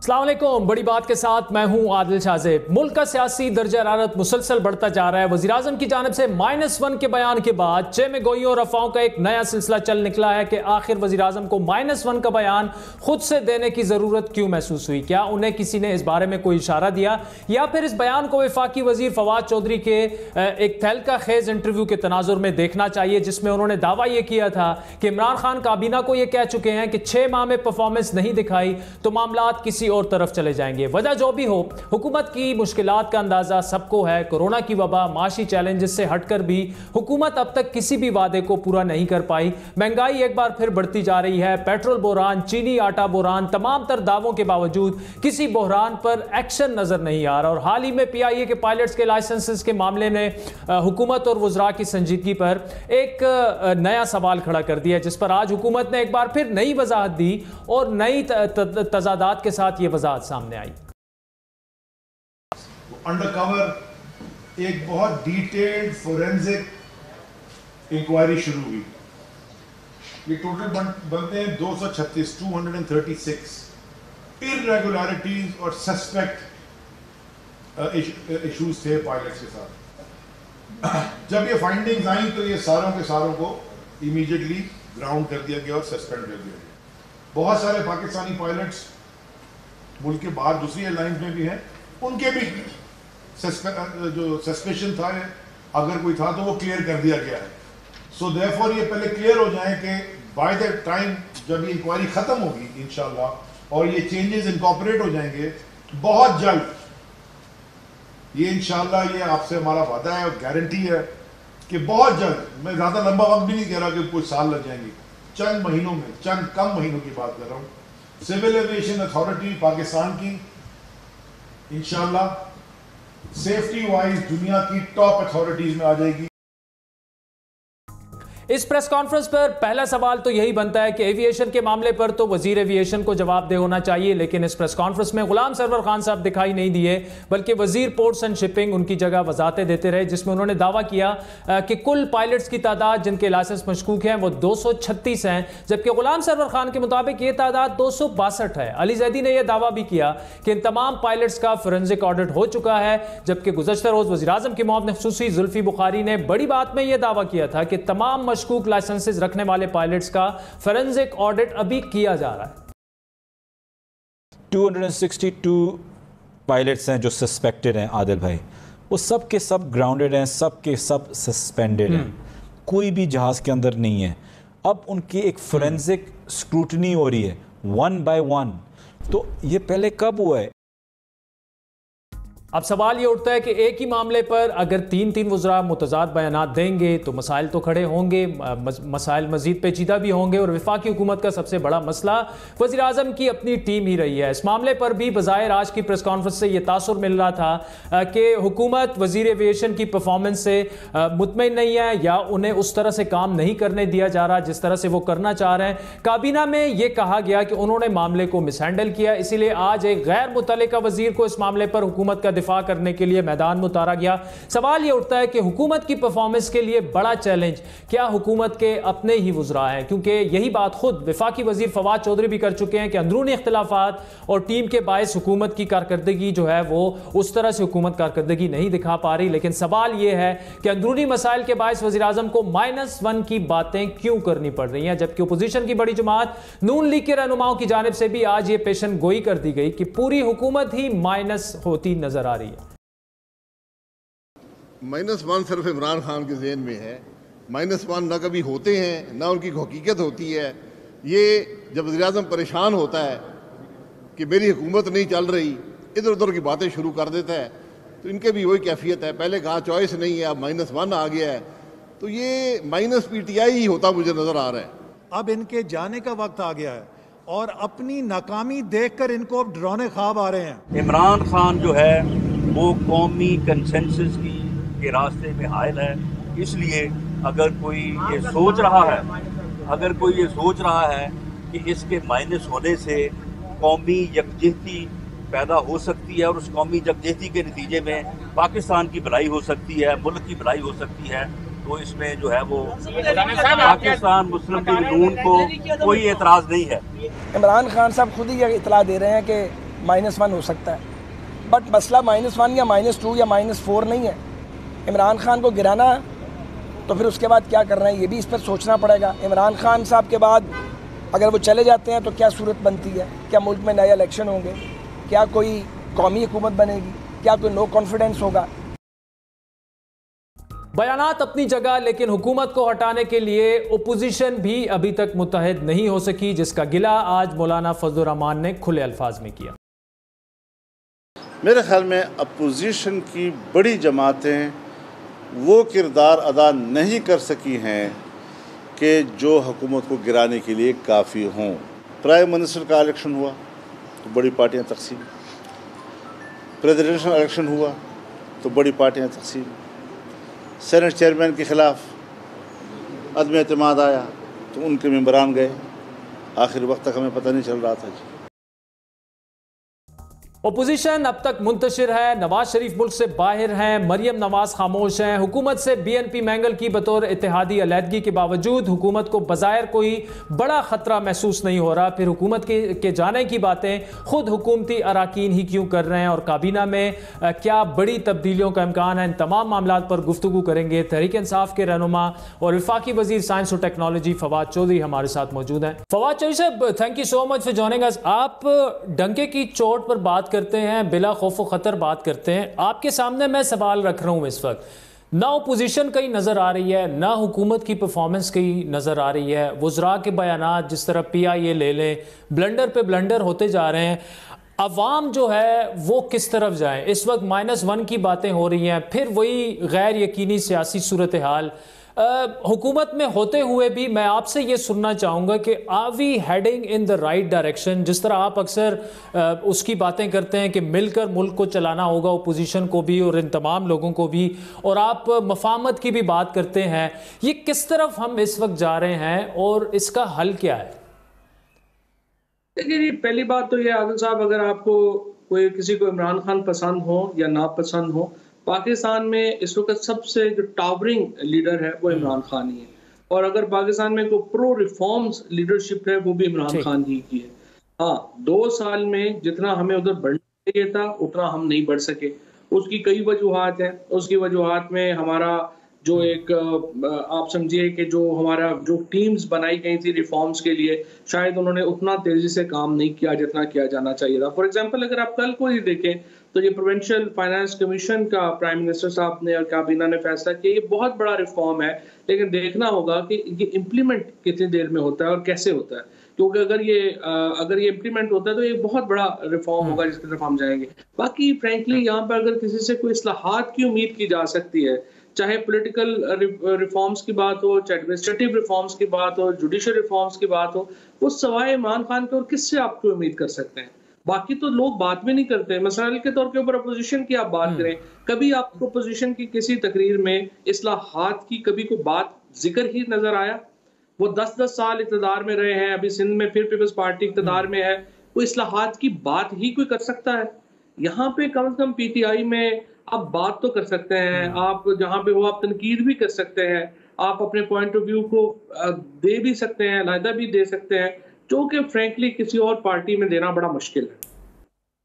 अस्सलाम वालेकुम। बड़ी बात के साथ मैं हूं आदिल शाहजेब। मुल्क का सियासी दर्जा हरारत मुसलसल बढ़ता जा रहा है। वज़ीर-ए-आज़म की जानिब से -1 के बयान के बाद चे में गोइयों और अफवाहों का एक नया सिलसिला चल निकला है कि आखिर वज़ीर-ए-आज़म को -1 का बयान खुद से देने की ज़रूरत क्यों महसूस हुई। क्या उन्हें किसी ने इस बारे में कोई इशारा दिया या फिर इस बयान को वफाकी वज़ीर फवाद चौधरी के एक तहलका खेज इंटरव्यू के तनाजुर में देखना चाहिए, जिसमें उन्होंने दावा यह किया था कि इमरान खान काबीना को यह कह चुके हैं कि 6 माह में परफॉर्मेंस नहीं दिखाई तो मामलात किसी और तरफ चले जाएंगे। वजह जो भी हो, हुकूमत की मुश्किलात का अंदाजा सबको है। कोरोना की वबा, माशी चैलेंजेस से हटकर भी हुकूमत अब तक किसी भी वादे को पूरा नहीं कर पाई। महंगाई एक बार फिर बढ़ती जा रही है। पेट्रोल बहरान, चीनी आटा बहरान, तमाम तर दावों के बावजूद किसी बहरान पर एक्शन नजर नहीं आ रहा। और हाल ही में PIA के पायलट्स के लाइसेंसेस के मामले ने हुकूमत और वज़रा की संजीदगी पर एक नया सवाल खड़ा कर दिया, जिस पर आज हुकूमत ने एक बार फिर नई वजाहत दी और नई तजादात के साथ ये वजाहत सामने आई। अंडरकवर एक बहुत डिटेल्ड फोरेंसिक इंक्वायरी शुरू हुई। ये टोटल बनते हैं 236 236 इर्रेगुलरिटीज और सस्पेक्ट इश्यूज थे पायलट्स के साथ। जब ये फाइंडिंग्स आई तो ये सारों के सारों को इमीडिएटली ग्राउंड कर दिया गया और सस्पेंड कर दिया गया। बहुत सारे पाकिस्तानी पायलट्स मुल्क के बाहर दूसरी एयरलाइंस में भी हैं, उनके भी जो सस्पेशन था अगर कोई था तो वो क्लियर कर दिया गया है। सो देयरफॉर ये पहले क्लियर हो जाए कि बाय द टाइम जब ये इंक्वायरी खत्म होगी इंशाल्लाह और ये चेंजेस इनकॉर्पोरेट हो जाएंगे बहुत जल्द, ये इंशाल्लाह ये आपसे हमारा वादा है और गारंटी है कि बहुत जल्द, मैं ज़्यादा लंबा वक्त भी नहीं कह रहा कि कुछ साल लग जाएंगे, चंद महीनों में, चंद कम महीनों की बात कर रहा हूँ, सिविल एविएशन अथॉरिटी पाकिस्तान की इंशाल्लाह सेफ्टी वाइज दुनिया की टॉप अथॉरिटीज में आ जाएगी। इस प्रेस कॉन्फ्रेंस पर पहला सवाल तो यही बनता है कि एविएशन के मामले पर तो वजीर एविएशन को जवाबदेह होना चाहिए, लेकिन इस प्रेस कॉन्फ्रेंस में गुलाम सरवर खान साहब दिखाई नहीं दिए, बल्कि वजीर पोर्ट्स एंड शिपिंग उनकी जगह वजाहतें देते रहे, जिसमें उन्होंने दावा किया कि कुल पायलट्स की तादाद जिनके लाइसेंस मशकूक हैं वो 236 हैं, जबकि गुलाम सरवर खान के मुताबिक ये तादाद 262 है। अली जैदी ने यह दावा भी किया कि इन तमाम पायलट्स का फोरेंसिक ऑडिट हो चुका है, जबकि गुज़श्ता रोज वज़ीर-ए-आज़म की मौत ख़ुसूसी जुल्फी बुखारी ने बड़ी बात में यह दावा किया था कि तमाम मशकूक लाइसेंसेस रखने वाले पायलट्स का फोरेंसिक ऑडिट अभी किया जा रहा है। 262 पायलट्स हैं जो सस्पेक्टेड हैं आदिल भाई, वो सब के सब ग्राउंडेड हैं, सब के सब सस्पेंडेड हैं, कोई भी जहाज के अंदर नहीं है। अब उनकी एक फोरेंसिक स्क्रूटनी हो रही है 1 by 1, तो ये पहले कब हुआ है? अब सवाल ये उठता है कि एक ही मामले पर अगर तीन वज़रा मुतज़ाद बयानात देंगे तो मसाइल तो खड़े होंगे, मसाइल मज़ीद पेचीदा भी होंगे। और वफाकी हुकूमत का सबसे बड़ा मसला वज़ीर-ए-आज़म की अपनी टीम ही रही है। इस मामले पर भी बज़ाहिर आज की प्रेस कॉन्फ्रेंस से यह तासुर मिल रहा था कि हुकूमत वज़ीर एविएशन की परफॉर्मेंस से मुतमईन नहीं है या उन्हें उस तरह से काम नहीं करने दिया जा रहा जिस तरह से वो करना चाह रहे हैं। काबीना में यह कहा गया कि उन्होंने मामले को मिसहैंडल किया, इसीलिए आज एक गैर मुतल्लिका वज़ीर को इस मामले पर हुकूमत का दिफा करने के लिए मैदान में उतारा गया। सवाल यह उठता है कि हुकूमत की परफॉर्मेंस के लिए बड़ा चैलेंज क्या हुकूमत के अपने ही वज़रा हैं, क्योंकि यही बात खुद वफाकी वजीर फवाद चौधरी भी कर चुके हैं कि अंदरूनी इख्तिलाफात और टीम के बायस हुकूमत की कारकर्दगी जो है वो उस तरह से हुकूमत कारकर्दगी नहीं दिखा पा रही। लेकिन सवाल यह है कि अंदरूनी मसाइल के बायस वज़ीर-ए-आज़म को -1 की बातें क्यों करनी पड़ रही हैं, जबकि अपोजिशन की बड़ी जमात नून लीग के रहनुमाओं की जानिब से भी आज ये पेशन गोई कर दी गई कि पूरी हुकूमत ही माइनस होती नजर आ रही है। -1 सिर्फ इमरान खान के ज़हन में है, -1 ना कभी होते हैं ना उनकी हकीकत होती है। ये जब वज़ीर-ए-आज़म परेशान होता है कि मेरी हुकूमत नहीं चल रही, इधर उधर की बातें शुरू कर देता है, तो इनके भी वही कैफियत है। पहले कहा चॉइस नहीं है, अब -1 आ गया है, तो ये -PTI ही होता मुझे नज़र आ रहा है। अब इनके जाने का वक्त आ गया है और अपनी नाकामी देखकर इनको अब डरावने ख्वाब आ रहे हैं। इमरान खान जो है वो कौमी कंसेंसस की के रास्ते में हायल है, इसलिए अगर कोई ये सोच रहा है कि इसके माइनस होने से कौमी यकजहती पैदा हो सकती है और उस कौमी यकजहती के नतीजे में पाकिस्तान की भलाई हो सकती है, मुल्क की भलाई हो सकती है, तो इसमें जो है वो पाकिस्तान मुस्लिम लीग नून को कोई एतराज़ नहीं है। इमरान खान साहब खुद ही इतला दे रहे हैं कि -1 हो सकता है। बट मसला -1 या -2 या -4 नहीं है। इमरान खान को गिराना तो फिर उसके बाद क्या करना है ये भी इस पर सोचना पड़ेगा। इमरान खान साहब के बाद अगर वो चले जाते हैं तो क्या सूरत बनती है? क्या मुल्क में नए इलेक्शन होंगे? क्या कोई कौमी हुकूमत बनेगी? क्या कोई नो कॉन्फिडेंस होगा? बयानात अपनी जगह, लेकिन हुकूमत को हटाने के लिए ओपोजिशन भी अभी तक मुत्तहिद नहीं हो सकी, जिसका गिला आज मौलाना फजलुर रहमान ने खुले अल्फाज में किया। मेरे ख्याल में अपोजिशन की बड़ी जमातें वो किरदार अदा नहीं कर सकी हैं कि जो हुकूमत को गिराने के लिए काफ़ी हों। प्राइम मिनिस्टर का इलेक्शन हुआ तो बड़ी पार्टियां तकसीम, प्रेसिडेंशियल इलेक्शन हुआ तो बड़ी पार्टियां तकसीम, सेनेट चेयरमैन के ख़िलाफ़ अदम एतमाद आया तो उनके मेंबरान गए। आखिर वक्त तक हमें पता नहीं चल रहा था जी। ओपोजिशन अब तक मुंतशिर है, नवाज शरीफ मुल्क से बाहर हैं, मरियम नवाज खामोश हैं। हुकूमत से बीएनपी मैंगल की बतौर इत्तेहादी अलहदगी के बावजूद हुकूमत को बज़ाहिर कोई बड़ा ख़तरा महसूस नहीं हो रहा। फिर हुकूमत के जाने की बातें खुद हुकूमती अराकीन ही क्यों कर रहे हैं, और काबीना में क्या बड़ी तब्दीलियों का इम्कान है? इन तमाम मामलात पर गुफ्तगू करेंगे। तहरीक इंसाफ के रहनुमा और वफाकी वज़ीर साइंस और टेक्नोलॉजी फवाद चौधरी हमारे साथ मौजूद हैं। फवाद चौधरी साहब, thank you so much for joining us. आप डंके की चोट पर बात करते हैं, बिला खौफ व खतर बात करते हैं। आपके सामने मैं सवाल रख रहा हूं इस वक्त, ना ओपोजिशन कहीं नज़र आ रही है, ना हुकूमत की परफॉर्मेंस कहीं नज़र आ रही है। वज़रा के बयानात जिस तरह PIA ले लें, ब्लंडर पे ब्लंडर होते जा रहे हैं। अवाम जो है वो किस तरफ जाए? इस वक्त -1 की बातें हो रही हैं, फिर वही गैर यकीनी सियासी सूरत हाल। हुकूमत में होते हुए भी मैं आपसे ये सुनना चाहूँगा कि are we heading in the right direction? जिस तरह आप अक्सर उसकी बातें करते हैं कि मिलकर मुल्क को चलाना होगा, ओपोजिशन को भी और इन तमाम लोगों को भी, और आप मफाहमत की भी बात करते हैं, ये किस तरफ हम इस वक्त जा रहे हैं और इसका हल क्या है? देखिए, पहली बात तो ये आदिल साहब, अगर आपको कोई किसी को इमरान खान पसंद हो या नापसंद हो, पाकिस्तान में इस वक्त सबसे जो टावरिंग लीडर है वो इमरान खान ही है। और अगर पाकिस्तान में कोई प्रो रिफॉर्म्स लीडरशिप है वो भी इमरान खान ही की है। हाँ, 2 साल में जितना हमें उधर बढ़ना चाहिए था उतना हम नहीं बढ़ सके। उसकी कई वजूहात हैं। उसकी वजूहात में हमारा जो एक आप समझिए कि जो हमारा जो टीम्स बनाई गई थी रिफॉर्म्स के लिए, शायद उन्होंने उतना तेजी से काम नहीं किया जितना किया जाना चाहिए था। फॉर एग्जांपल, अगर आप कल को ही देखें तो ये प्रोविंशियल फाइनेंस कमीशन का प्राइम मिनिस्टर साहब ने और काबीना ने फैसला किया, ये बहुत बड़ा रिफॉर्म है, लेकिन देखना होगा कि ये इम्प्लीमेंट कितनी देर में होता है और कैसे होता है। क्योंकि अगर ये इम्प्लीमेंट होता है तो ये बहुत बड़ा रिफॉर्म होगा जिसकी तरफ हम जाएंगे। बाकी फ्रेंकली यहाँ पर अगर किसी से कोई इस्लाहात की उम्मीद की जा सकती है, चाहे पॉलिटिकल रिफॉर्म्स की बात हो, चाहे एडमिनिस्ट्रेटिव रिफॉर्म्स की बात हो, जुडिशियल रिफॉर्म्स की बात हो, वो सवाए इमरान खान के और किससे आपको उम्मीद कर सकते हैं? बाकी तो लोग बात में नहीं करते। मसाइल के तौर के ऊपर अपोजिशन की आप बात करें, कभी आपको अपोजिशन की किसी तकरीर में इस्लाहात की कभी कोई बात जिक्र ही नजर आया? वो 10-10 साल इक़्तिदार में रहे हैं, अभी सिंध में फिर पीपल्स पार्टी इक़्तिदार में है, कोई इस्लाहात की बात ही कोई कर सकता है? यहाँ पे कम से कम PTI में आप बात तो कर सकते हैं, आप जहाँ पे हो आप तनकीद भी कर सकते हैं, आप अपने पॉइंट ऑफ व्यू को दे भी सकते हैं, अलहदा भी दे सकते हैं, जो कि फ्रेंकली किसी और पार्टी में देना बड़ा मुश्किल है।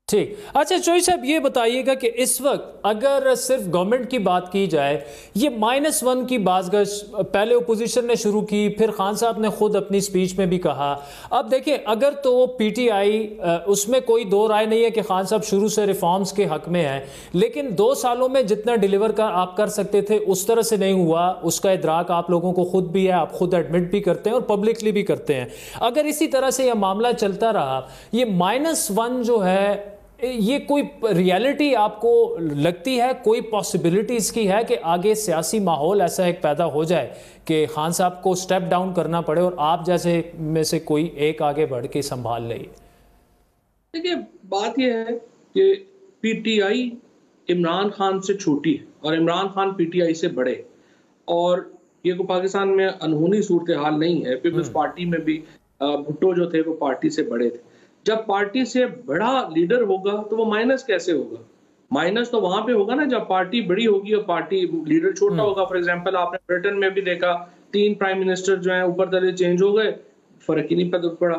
ठीक। अच्छा चौधरी साहब, ये बताइएगा कि इस वक्त अगर सिर्फ गवर्नमेंट की बात की जाए, ये -1 की बाज़गश पहले ओपोजिशन ने शुरू की, फिर खान साहब ने खुद अपनी स्पीच में भी कहा। अब देखिए, अगर तो PTI उसमें कोई दो राय नहीं है कि खान साहब शुरू से रिफॉर्म्स के हक में हैं, लेकिन 2 सालों में जितना डिलीवर आप कर सकते थे उस तरह से नहीं हुआ। उसका इदराक आप लोगों को खुद भी है, आप खुद एडमिट भी करते हैं और पब्लिकली भी करते हैं। अगर इसी तरह से यह मामला चलता रहा, ये -1 जो है, ये कोई रियलिटी आपको लगती है, कोई पॉसिबिलिटी इसकी है कि आगे सियासी माहौल ऐसा एक पैदा हो जाए कि खान साहब को स्टेप डाउन करना पड़े और आप जैसे में से कोई एक आगे बढ़ के संभाल ले? देखिए, बात यह है कि PTI इमरान खान से छोटी है और इमरान खान PTI से बड़े, और ये को पाकिस्तान में अनहोनी सूरत हाल नहीं है। पीपल्स पार्टी में भी भुट्टो जो थे वो पार्टी से बड़े थे। जब पार्टी से बड़ा लीडर होगा तो वो माइनस कैसे होगा? माइनस तो वहां पे होगा ना जब पार्टी बड़ी होगी और पार्टी लीडर छोटा होगा। फॉर एग्जांपल, आपने ब्रिटेन में भी देखा 3 प्राइम मिनिस्टर जो हैं ऊपर तले चेंज हो गए, फर्क ही नहीं पड़ा।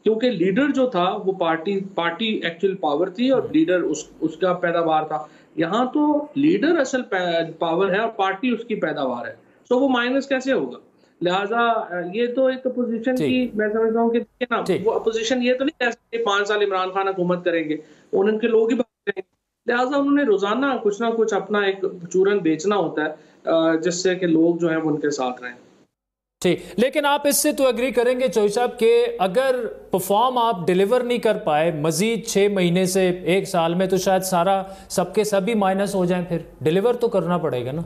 क्योंकि लीडर जो था वो पार्टी एक्चुअल पावर थी और लीडर उसका पैदावार था। यहाँ तो लीडर असल पावर है और पार्टी उसकी पैदावार है, तो वो माइनस कैसे होगा? लिहाजा ये तो एक अपोजिशन की मैं समझता हूँ कि ना, वो अपोजिशन ये तो नहीं कह सकते 5 साल इमरान खान हुकूमत करेंगे, उनके लोग ही भाग जाएंगे। लिहाजा उन्होंने रोजाना कुछ ना कुछ अपना एक चूरन बेचना होता है जिससे कि लोग जो है वो उनके साथ रहें। ठीक, लेकिन आप इससे तो एग्री करेंगे चौधरी साहब कि अगर परफॉर्म आप डिलीवर नहीं कर पाए मजीद 6 महीने से 1 साल में, तो शायद सारा सबके सभी माइनस हो जाएं, फिर डिलीवर तो करना पड़ेगा ना।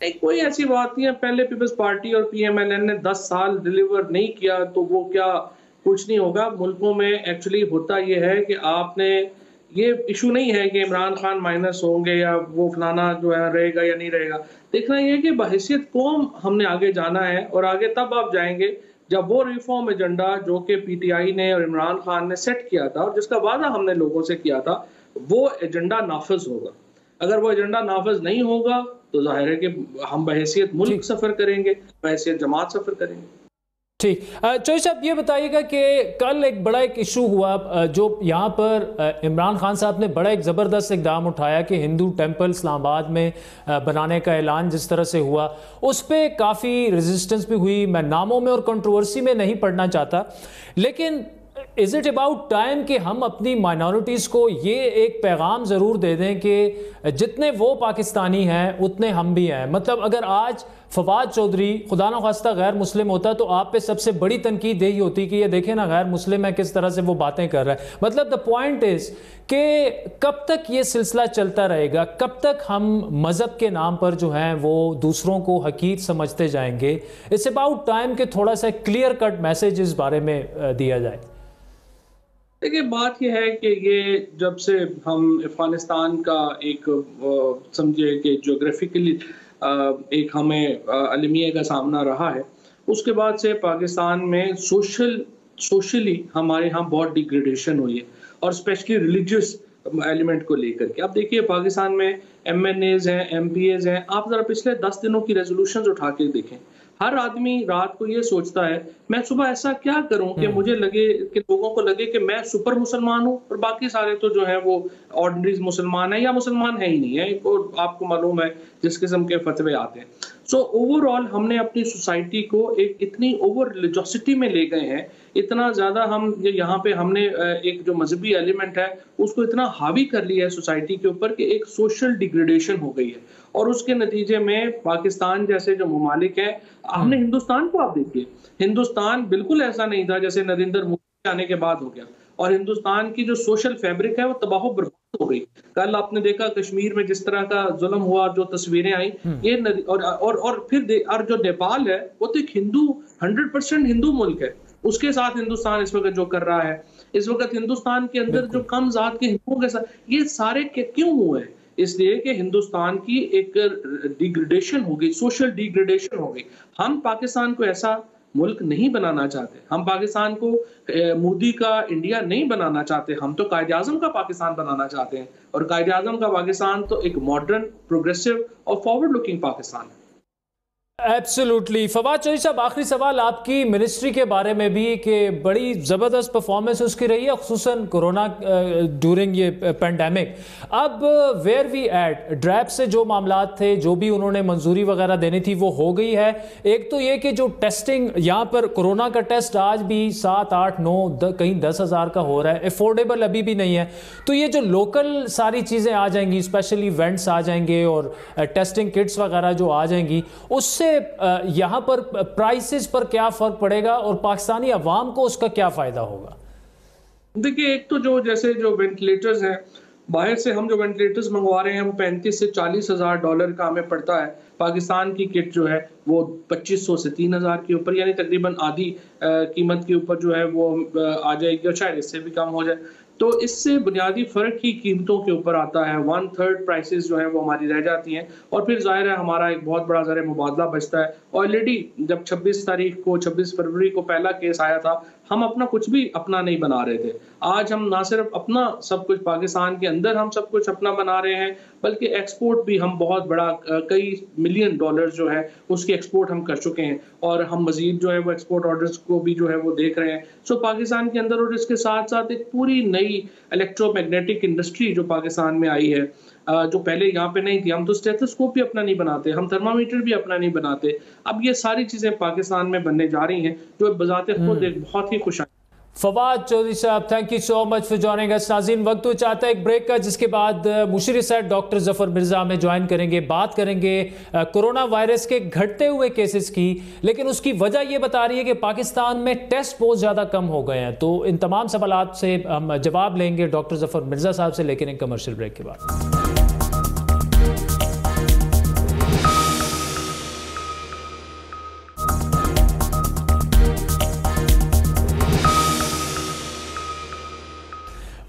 नहीं, कोई ऐसी बात नहीं है। पहले पीपल्स पार्टी और PMLN ने 10 साल डिलीवर नहीं किया तो वो क्या कुछ नहीं होगा। मुल्कों में एक्चुअली होता ये है कि आपने ये इशू नहीं है कि इमरान खान माइनस होंगे या वो फलाना जो है रहेगा या नहीं रहेगा। देखना ये है कि बहैसियत कौम हमने आगे जाना है, और आगे तब आप जाएंगे जब वो रिफॉर्म एजेंडा जो कि PTI ने और इमरान खान ने सेट किया था और जिसका वादा हमने लोगों से किया था, वो एजेंडा नाफिज होगा। अगर वो एजेंडा नाफिज नहीं होगा तो जाहिर है कि हम बहैसियत मुल्क सफर करेंगे, बहैसियत जमात सफर करेंगे। ठीक, चौधरी साहब ये बताइएगा कि कल एक बड़ा इशू हुआ जो यहाँ पर इमरान खान साहब ने बड़ा एक ज़बरदस्त इकदाम उठाया कि हिंदू टेंपल इस्लामाबाद में बनाने का ऐलान जिस तरह से हुआ, उस पर काफ़ी रेजिस्टेंस भी हुई। मैं नामों में और कंट्रोवर्सी में नहीं पढ़ना चाहता, लेकिन इज़ इट अबाउट टाइम कि हम अपनी माइनॉरिटीज़ को ये एक पैगाम ज़रूर दे दें कि जितने वो पाकिस्तानी हैं उतने हम भी हैं। मतलब अगर आज फवाद चौधरी खुदा न खास्ता गैर मुस्लिम होता तो आप पे सबसे बड़ी तनकीद यही होती कि ये देखें ना गैर मुस्लिम है, किस तरह से वो बातें कर रहा है। मतलब द पॉइंट इज़ कि कब तक ये सिलसिला चलता रहेगा, कब तक हम मज़हब के नाम पर जो हैं वो दूसरों को हकीर समझते जाएंगे। इट्स अबाउट टाइम कि थोड़ा सा क्लियर कट मैसेज इस बारे में दिया जाए। देखिए, बात यह है कि ये जब से हम अफगानिस्तान का एक समझिए कि ज्योग्राफिकली एक हमें अलमिया का सामना रहा है, उसके बाद से पाकिस्तान में सोशली हमारे यहाँ बहुत डिग्रेडेशन हुई है, और स्पेशली रिलीजियस एलिमेंट को लेकर के। अब देखिए, पाकिस्तान में MNAs हैं, MPAs हैं, आप ज़रा पिछले 10 दिनों की रेजोल्यूशंस उठा के देखें। हर आदमी रात को ये सोचता है मैं सुबह ऐसा क्या करूं कि मुझे लगे कि लोगों को लगे कि मैं सुपर मुसलमान हूं और बाकी सारे तो जो है वो ऑर्डिनरी मुसलमान है या मुसलमान है ही नहीं है। और आपको मालूम है जिस किस्म के फतवे आते हैं। सो ओवरऑल हमने अपनी सोसाइटी को एक इतनी ओवर रिलीजियोसिटी में ले गए हैं, इतना ज़्यादा हम यहाँ पे हमने एक जो मजहबी एलिमेंट है उसको इतना हावी कर लिया है सोसाइटी के ऊपर कि एक सोशल डिग्रेडेशन हो गई है। और उसके नतीजे में पाकिस्तान जैसे जो ममालिक हैं, हमने हिंदुस्तान को आप देखिए, हिंदुस्तान बिल्कुल ऐसा नहीं था जैसे नरेंद्र मोदी आने के बाद हो गया, और हिंदुस्तान की जो सोशल फैब्रिक है वो तबाह बर्बाद हो गई। कल आपने देखा कश्मीर में जिस तरह का जुल्म हुआ, जो तस्वीरें आई, ये और फिर और जो नेपाल है वो तो एक 100% हिंदू मुल्क है, उसके साथ हिंदुस्तान इस वक्त जो कर रहा है, इस वक्त हिंदुस्तान के अंदर जो कम जात के हिंदुओं के साथ, ये सारे क्यों हुए हैं? इसलिए कि हिंदुस्तान की एक डिग्रेडेशन हो गई, सोशल डिग्रेडेशन हो गई। हम पाकिस्तान को ऐसा मुल्क नहीं बनाना चाहते, हम पाकिस्तान को मोदी का इंडिया नहीं बनाना चाहते, हम तो कायदे आज़म का पाकिस्तान बनाना चाहते हैं। और कायदे आज़म का पाकिस्तान तो एक मॉडर्न, प्रोग्रेसिव और फॉरवर्ड लुकिंग पाकिस्तान है। एब्सोल्युटली। फवाद चौधरी साहब, आखिरी सवाल आपकी मिनिस्ट्री के बारे में भी कि बड़ी ज़बरदस्त परफॉर्मेंस उसकी रही है, खुसूसन कोरोना ड्यूरिंग ये पेंडेमिक। अब वेयर वी एट, ड्रैप से जो मामलात थे, जो भी उन्होंने मंजूरी वगैरह देनी थी वो हो गई है। एक तो ये कि जो टेस्टिंग यहाँ पर कोरोना का टेस्ट आज भी 7, 8, 9 कहीं 10,000 का हो रहा है, अफोर्डेबल अभी भी नहीं है। तो ये जो लोकल सारी चीज़ें आ जाएंगी, स्पेशली वेंट्स आ जाएंगे और टेस्टिंग किट्स वगैरह जो आ जाएंगी, उससे यहां पर प्राइसेस पर क्या फर्क पड़ेगा और पाकिस्तानी अवाम को उसका क्या फायदा होगा? देखिए, एक तो जो जैसे जो वेंटिलेटर्स हैं, बाहर से हम जो वेंटिलेटर्स मंगवा रहे हैं वो 35 से 40 हज़ार डॉलर का हमें पड़ता है। पाकिस्तान की किट जो है वो 2500 से 3000 के ऊपर, यानी तकरीबन आधी कीमत के ऊपर जो है वो आ जाएगी, और शायद इससे भी कम हो जाए। तो इससे बुनियादी फ़र्क ही कीमतों के ऊपर आता है। 1/3 प्राइसेस जो है वो हमारी रह जाती हैं और फिर ज़ाहिर है हमारा एक बहुत बड़ा ज़र मुबादला बचता है। ऑलरेडी जब 26 फरवरी को पहला केस आया था, हम अपना कुछ भी अपना नहीं बना रहे थे। आज हम ना सिर्फ अपना सब कुछ पाकिस्तान के अंदर हम सब कुछ अपना बना रहे हैं, बल्कि एक्सपोर्ट भी हम बहुत बड़ा कई मिलियन डॉलर जो है उसकी एक्सपोर्ट हम कर चुके हैं और हम मजीद जो है वो एक्सपोर्ट ऑर्डर्स को भी जो है वो देख रहे हैं। सो पाकिस्तान के अंदर और इसके साथ साथ एक पूरी नई इलेक्ट्रोमैग्नेटिक इंडस्ट्री जो पाकिस्तान में आई है, जो पहले यहाँ पे नहीं थी। हम तो स्टेथोस्कोप भी अपना नहीं बनाते, हम थर्मामीटर भी अपना नहीं बनाते। अब ये सारी चीज़ें पाकिस्तान में बनने जा रही हैं, जो बजाते खुद एक बहुत ही खुश। फवाद चौधरी साहब, thank you so much for joining us. नाज़रीन, वक्त हो चाहता है एक ब्रेक का, जिसके बाद मुशर्रिफ साहब डॉक्टर जफर मिर्जा हमें ज्वाइन करेंगे। बात करेंगे कोरोना वायरस के घटते हुए केसेस की, लेकिन उसकी वजह यह बता रही है कि पाकिस्तान में टेस्ट बहुत ज़्यादा कम हो गए हैं। तो इन तमाम सवालात से हम जवाब लेंगे डॉक्टर जफर मिर्जा साहब से, लेकिन एक कमर्शियल ब्रेक के बाद।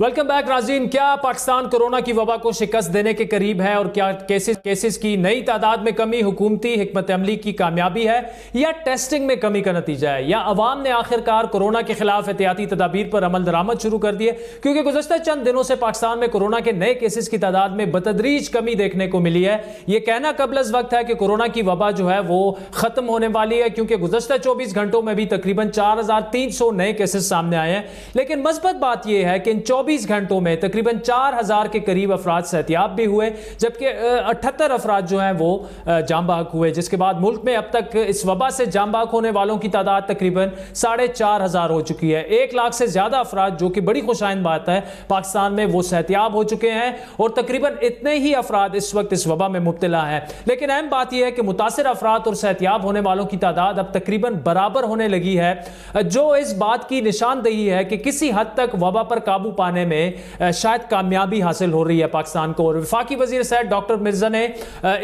वेलकम बैक नाज़रीन। क्या पाकिस्तान कोरोना की वबा को शिकस्त देने के करीब है और क्या केसेस की नई तादाद में कमी हुकूमती हिकमत अमली की कामयाबी है या टेस्टिंग में कमी का नतीजा है, या अवाम ने आखिरकार कोरोना के खिलाफ एहतियाती तदाबीर पर अमल दरामद शुरू कर दिए? क्योंकि गुज़श्ता चंद दिनों से पाकिस्तान में कोरोना के नए केसेस की तादाद में बतदरीज कमी देखने को मिली है। यह कहना कबल अज़ वक्त है कि कोरोना की वबा जो है वो खत्म होने वाली है, क्योंकि गुज़श्ता 24 घंटों में भी तकरीबन 4300 नए केसेस सामने आए हैं। लेकिन मस्बत बात यह है कि इन 24 घंटों में तकरीबन 4000 के करीब अफराद सेहतियाब भी हुए, जबकि 78 अफराद जो हैं वो जाम बहक हुए, जिसके बाद मुल्क में अब तक इस वबा से जाम बहक होने वालों की तादाद तकरीबन 4500 हो चुकी है। 1 लाख से ज्यादा अफराद, जो कि बड़ी खुशाइन बात है, पाकिस्तान में वो सेहतियाब हो चुके हैं और तकरीबन इतने ही अफराद इस वक्त इस वबा में मुब्तला है। लेकिन अहम बात यह है कि मुतासिर अफराद और सेहतियाब होने वालों की तादाद अब तकरीबन बराबर होने लगी है, जो इस बात की निशानदेही है कि किसी हद तक वबा पर काबू पाने में शायद कामयाबी हासिल हो रही है पाकिस्तान को। और वफाकी वजीर साहब डॉक्टर मिर्जा ने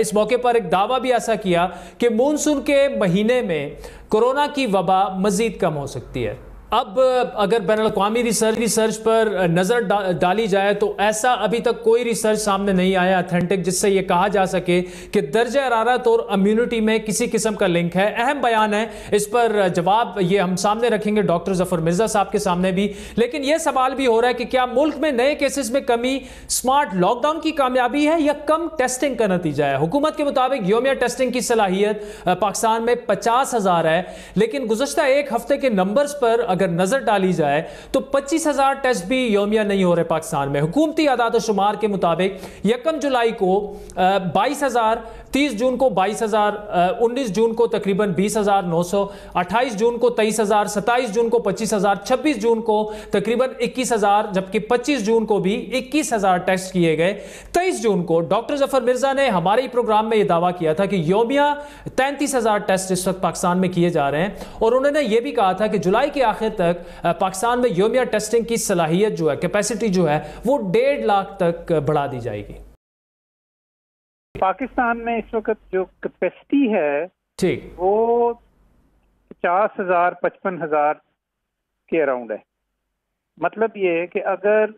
इस मौके पर एक दावा भी ऐसा किया कि मानसून के महीने में कोरोना की वबा मजीद कम हो सकती है। अब अगर बैनुल-अक़वामी रिसर्च पर नज़र डाली जाए तो ऐसा अभी तक कोई रिसर्च सामने नहीं आया अथेंटिक जिससे ये कहा जा सके कि दर्जा हरारत और इम्यूनिटी में किसी किस्म का लिंक है। अहम बयान है, इस पर जवाब ये हम सामने रखेंगे डॉक्टर जफर मिर्जा साहब के सामने भी। लेकिन यह सवाल भी हो रहा है कि क्या मुल्क में नए केसेस में कमी स्मार्ट लॉकडाउन की कामयाबी है या कम टेस्टिंग का नतीजा है? हुकूमत के मुताबिक योमिया टेस्टिंग की सलाहियत पाकिस्तान में 50,000 है, लेकिन गुज़श्ता एक हफ्ते के नंबर्स पर अगर नजर डाली जाए तो 25,000 टेस्ट भी योमिया नहीं हो रहे पाकिस्तान में। हुकूमती आदाद शुमार के मुताबिक 1 जुलाई को 22,000, 30 जून को 22,000, 19 जून को तकरीबन 20,900, 28 जून को 23,000, 27 जून को 25,000, 26 जून को तकरीबन 21,000, जबकि 25 जून को भी 21,000 टेस्ट किए गए। 23 जून को डॉक्टर जफर मिर्जा ने हमारे ही प्रोग्राम में यह दावा किया था कि योमिया 33,000 टेस्ट इस वक्त पाकिस्तान में किए जा रहे हैं, और उन्होंने यह भी कहा था कि जुलाई के आखिर तक पाकिस्तान में योमिया टेस्टिंग की सलाहियत जो है, कैपेसिटी जो है, वो 1.5 लाख तक बढ़ा दी जाएगी। पाकिस्तान में इस वक्त जो कैपेसिटी है ठीक वो 50,000 55,000 के अराउंड है। मतलब ये है कि अगर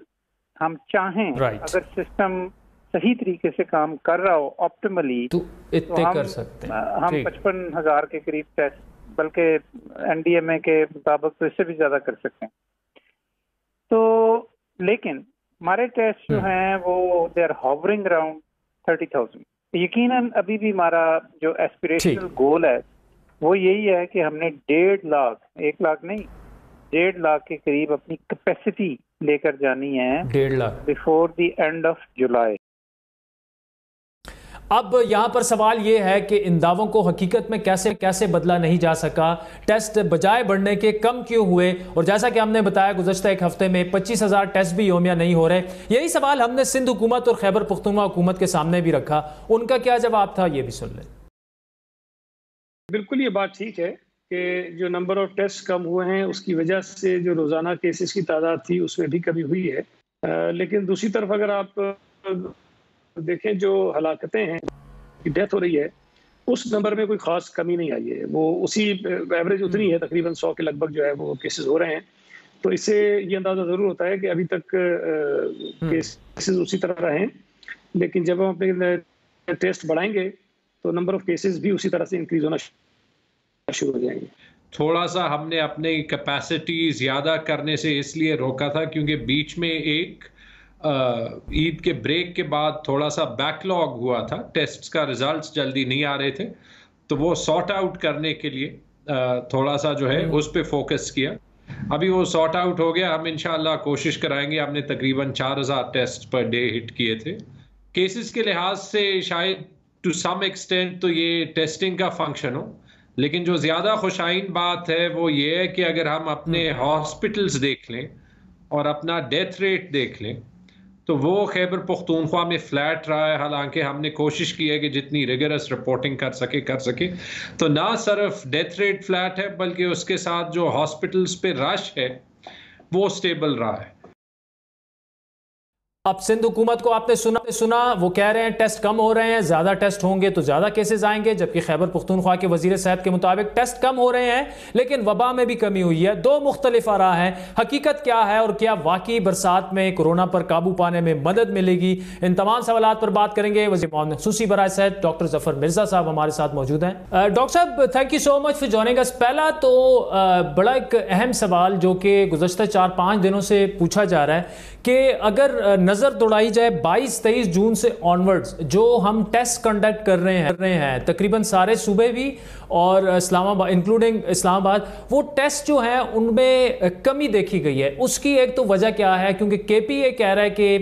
हम चाहें, अगर सिस्टम सही तरीके से काम कर रहा हो ऑप्टिमली, तो हम कर सकते हैं। हम 55,000 के करीब टेस्ट, बल्कि एनडीएमए के मुताबिक तो इससे भी ज्यादा कर सकते हैं। तो लेकिन हमारे टेस्ट जो हैं वो दे आर हॉवरिंग अराउंड 30,000। यकीनन अभी भी हमारा जो एस्पिरेशनल गोल है वो यही है कि हमने 1.5 लाख, 1 लाख नहीं, 1.5 लाख के करीब अपनी कैपेसिटी लेकर जानी है 1.5 lakh before the end of July. अब यहां पर सवाल यह है कि इन दावों को हकीकत में कैसे बदला नहीं जा सका? टेस्ट बजाय बढ़ने के कम क्यों हुए? और जैसा कि हमने बताया गुज़श्ता एक हफ्ते में 25,000 टेस्ट भी योमिया नहीं हो रहे। यही सवाल हमने सिंध हुकूमत और खैबर पख्तूनख्वा हुकूमत के सामने भी रखा, उनका क्या जवाब था ये भी सुन लें। बिल्कुल ये बात ठीक है कि जो नंबर ऑफ टेस्ट कम हुए हैं उसकी वजह से जो रोज़ाना केसेस की तादाद थी उसमें भी कमी हुई है। लेकिन दूसरी तरफ अगर आप देखें जो हलाकतें हैं, डेथ हो रही है, उस नंबर में कोई खास कमी नहीं आई है। वो उसी एवरेज उतनी है, तकरीबन 100 के लगभग जो है वो केसेस हो रहे हैं। तो इससे ये अंदाज़ा ज़रूर होता है कि अभी तक केसेस उसी तरह रहें, लेकिन जब हम अपने टेस्ट बढ़ाएंगे तो नंबर ऑफ केसेस भी उसी तरह से इंक्रीज होना शुरू हो जाएंगे। थोड़ा सा हमने अपनी कैपेसिटी ज़्यादा करने से इसलिए रोका था क्योंकि बीच में एक ईद के ब्रेक के बाद थोड़ा सा बैकलॉग हुआ था, टेस्ट्स का रिजल्ट्स जल्दी नहीं आ रहे थे, तो वो सॉर्ट आउट करने के लिए थोड़ा सा जो है उस पे फोकस किया। अभी वो सॉर्ट आउट हो गया, हम इंशाल्लाह कोशिश कराएंगे। हमने तकरीबन 4000 टेस्ट पर डे हिट किए थे। केसेस के लिहाज से शायद टू सम एक्सटेंट तो ये टेस्टिंग का फंक्शन हो, लेकिन जो ज़्यादा खुशाइन बात है वो ये है कि अगर हम अपने हॉस्पिटल्स देख लें और अपना डेथ रेट देख लें तो वो खैबर पख्तूनख्वा में फ्लैट रहा है। हालांकि हमने कोशिश की है कि जितनी रिगरस रिपोर्टिंग कर सके, तो ना सिर्फ डेथ रेट फ्लैट है बल्कि उसके साथ जो हॉस्पिटल्स पे रश है वो स्टेबल रहा है। अब सिंध हुकूमत को आपने सुना वो कह रहे हैं टेस्ट कम हो रहे हैं, ज़्यादा टेस्ट होंगे तो ज़्यादा केसेस आएंगे, जबकि खैबर पख्तूनख्वा के वज़ीर सेहत के मुताबिक टेस्ट कम हो रहे हैं लेकिन वबा में भी कमी हुई है। दो मुख्तलिफ आरा हैं, हकीकत क्या है और क्या वाकई बरसात में कोरोना पर काबू पाने में मदद मिलेगी, इन तमाम सवालात पर बात करेंगे। वज़ीर खसूसी बराए सेहत डॉक्टर जफर मिर्ज़ा साहब हमारे साथ मौजूद हैं। डॉक्टर साहब, thank you so much for joining us. पहला तो बड़ा एक अहम सवाल जो कि गुज़श्ता 4-5 दिनों से पूछा जा रहा है कि अगर नज़र दौड़ाई जाए 22-23 जून से ऑनवर्ड्स जो हम टेस्ट कंडक्ट कर रहे हैं तकरीबन सारे सूबे भी और इस्लामाबाद इंक्लूडिंग इस्लामाबाद, वो टेस्ट जो हैं उनमें कमी देखी गई है। उसकी एक तो वजह क्या है, क्योंकि KPA कह रहा है कि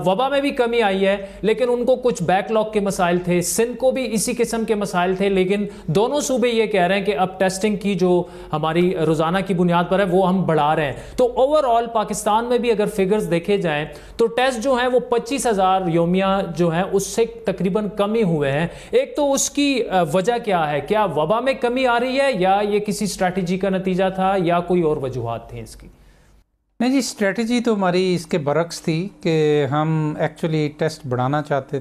वबा में भी कमी आई है लेकिन उनको कुछ बैकलॉग के मसाइल थे, सिंध को भी इसी किस्म के मसाइल थे, लेकिन दोनों सूबे ये कह रहे हैं कि अब टेस्टिंग की जो हमारी रोज़ाना की बुनियाद पर है वो हम बढ़ा रहे हैं। तो ओवरऑल पाकिस्तान में भी अगर फिगर्स देखे जाएं तो टेस्ट जो है वो 25,000 योमिया जो है उससे तकरीबन कम ही हुए हैं। एक तो उसकी वजह क्या है, क्या वबा में कमी आ रही है या ये किसी स्ट्रैटेजी का नतीजा था या कोई और वजूहात थी इसकी? नहीं जी, स्ट्रेटजी तो हमारी इसके बरक्स थी कि हम एक्चुअली टेस्ट बढ़ाना चाहते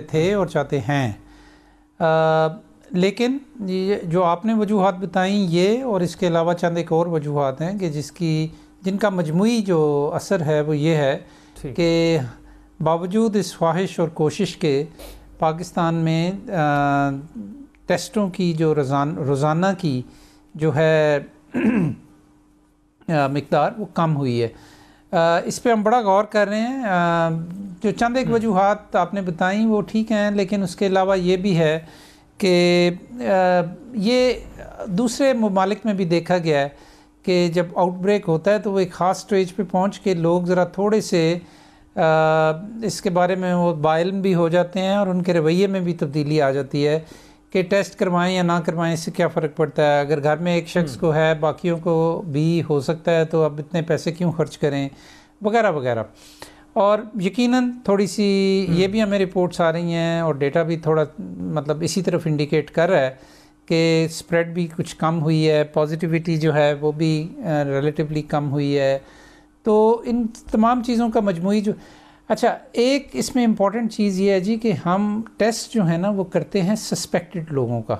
थे और चाहते हैं, लेकिन ये जो आपने वजूहात बताई ये और इसके अलावा चंद एक और वजूहात हैं कि जिनका मजमूई जो असर है वो ये है कि बावजूद इस ख्वाहिश और कोशिश के पाकिस्तान में टेस्टों की जो रोज़ाना की जो है मिक़दार वो कम हुई है। इस पे हम बड़ा गौर कर रहे हैं। जो चंद एक वजूहात आपने बताई वो ठीक हैं, लेकिन उसके अलावा ये भी है कि ये दूसरे ममालिक में भी देखा गया है कि जब आउटब्रेक होता है तो वो एक ख़ास स्टेज पे पहुंच के लोग ज़रा थोड़े से इसके बारे में वो बाइल्म भी हो जाते हैं और उनके रवैये में भी तब्दीली आ जाती है कि टेस्ट करवाएं या ना करवाएं इससे क्या फ़र्क पड़ता है, अगर घर में एक शख्स को है बाकियों को भी हो सकता है तो अब इतने पैसे क्यों खर्च करें वगैरह वगैरह। और यकीनन थोड़ी सी ये भी हमें रिपोर्ट्स आ रही हैं और डेटा भी थोड़ा मतलब इसी तरफ इंडिकेट कर रहा है कि स्प्रेड भी कुछ कम हुई है, पॉजिटिविटी जो है वो भी रिलेटिवली कम हुई है। तो इन तमाम चीज़ों का मजमूई जो अच्छा, एक इसमें इम्पॉर्टेंट चीज़ ये है जी कि हम टेस्ट जो है ना वो करते हैं सस्पेक्टेड लोगों का,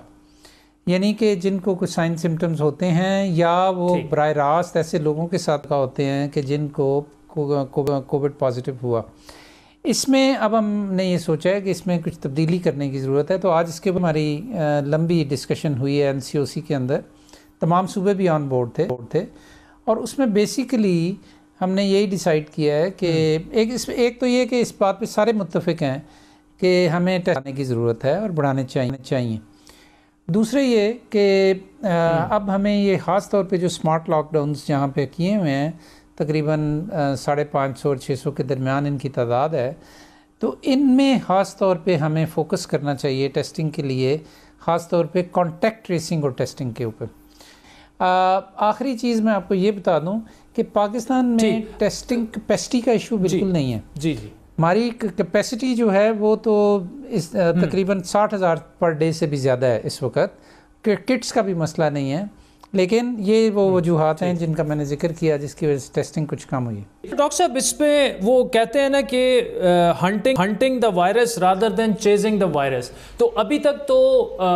यानी कि जिनको कुछ साइन सिम्टम्स होते हैं या वो बराह रास्त ऐसे लोगों के साथ का होते हैं कि जिनको कोविड पॉजिटिव हुआ। इसमें अब हमने ये सोचा है कि इसमें कुछ तब्दीली करने की ज़रूरत है। तो आज इसके ऊपर हमारी लंबी डिस्कशन हुई है NCOC के अंदर, तमाम सूबे भी ऑन बोर्ड थे और उसमें बेसिकली हमने यही डिसाइड किया है कि एक तो ये कि इस बात पे सारे मुत्तफ़िक हैं कि हमें टेस्ट करने की ज़रूरत है और बढ़ाने चाहिए। दूसरे ये कि अब हमें ये ख़ास तौर पे जो स्मार्ट लॉकडाउन्स जहाँ पे किए हुए हैं तकरीबन 550 और 600 के दरमियान इनकी तादाद है, तो इनमें ख़ास तौर पे हमें फ़ोकस करना चाहिए टेस्टिंग के लिए, ख़ास तौर पे कॉन्टैक्ट ट्रेसिंग और टेस्टिंग के ऊपर। आखिरी चीज़ मैं आपको ये बता दूं कि पाकिस्तान में टेस्टिंग कैपेसिटी का इशू बिल्कुल नहीं है। जी हमारी कैपेसिटी जो है वो तो इस तकरीबन 60,000 पर डे से भी ज़्यादा है इस वक्त। किट्स का भी मसला नहीं है, लेकिन ये वो वजूहात हैं जिनका मैंने जिक्र किया जिसकी वजह से टेस्टिंग कुछ कम हुई है। डॉक्टर साहब, इसमें वो कहते हैं ना कि hunting the virus rather than chasing the virus. तो अभी तक तो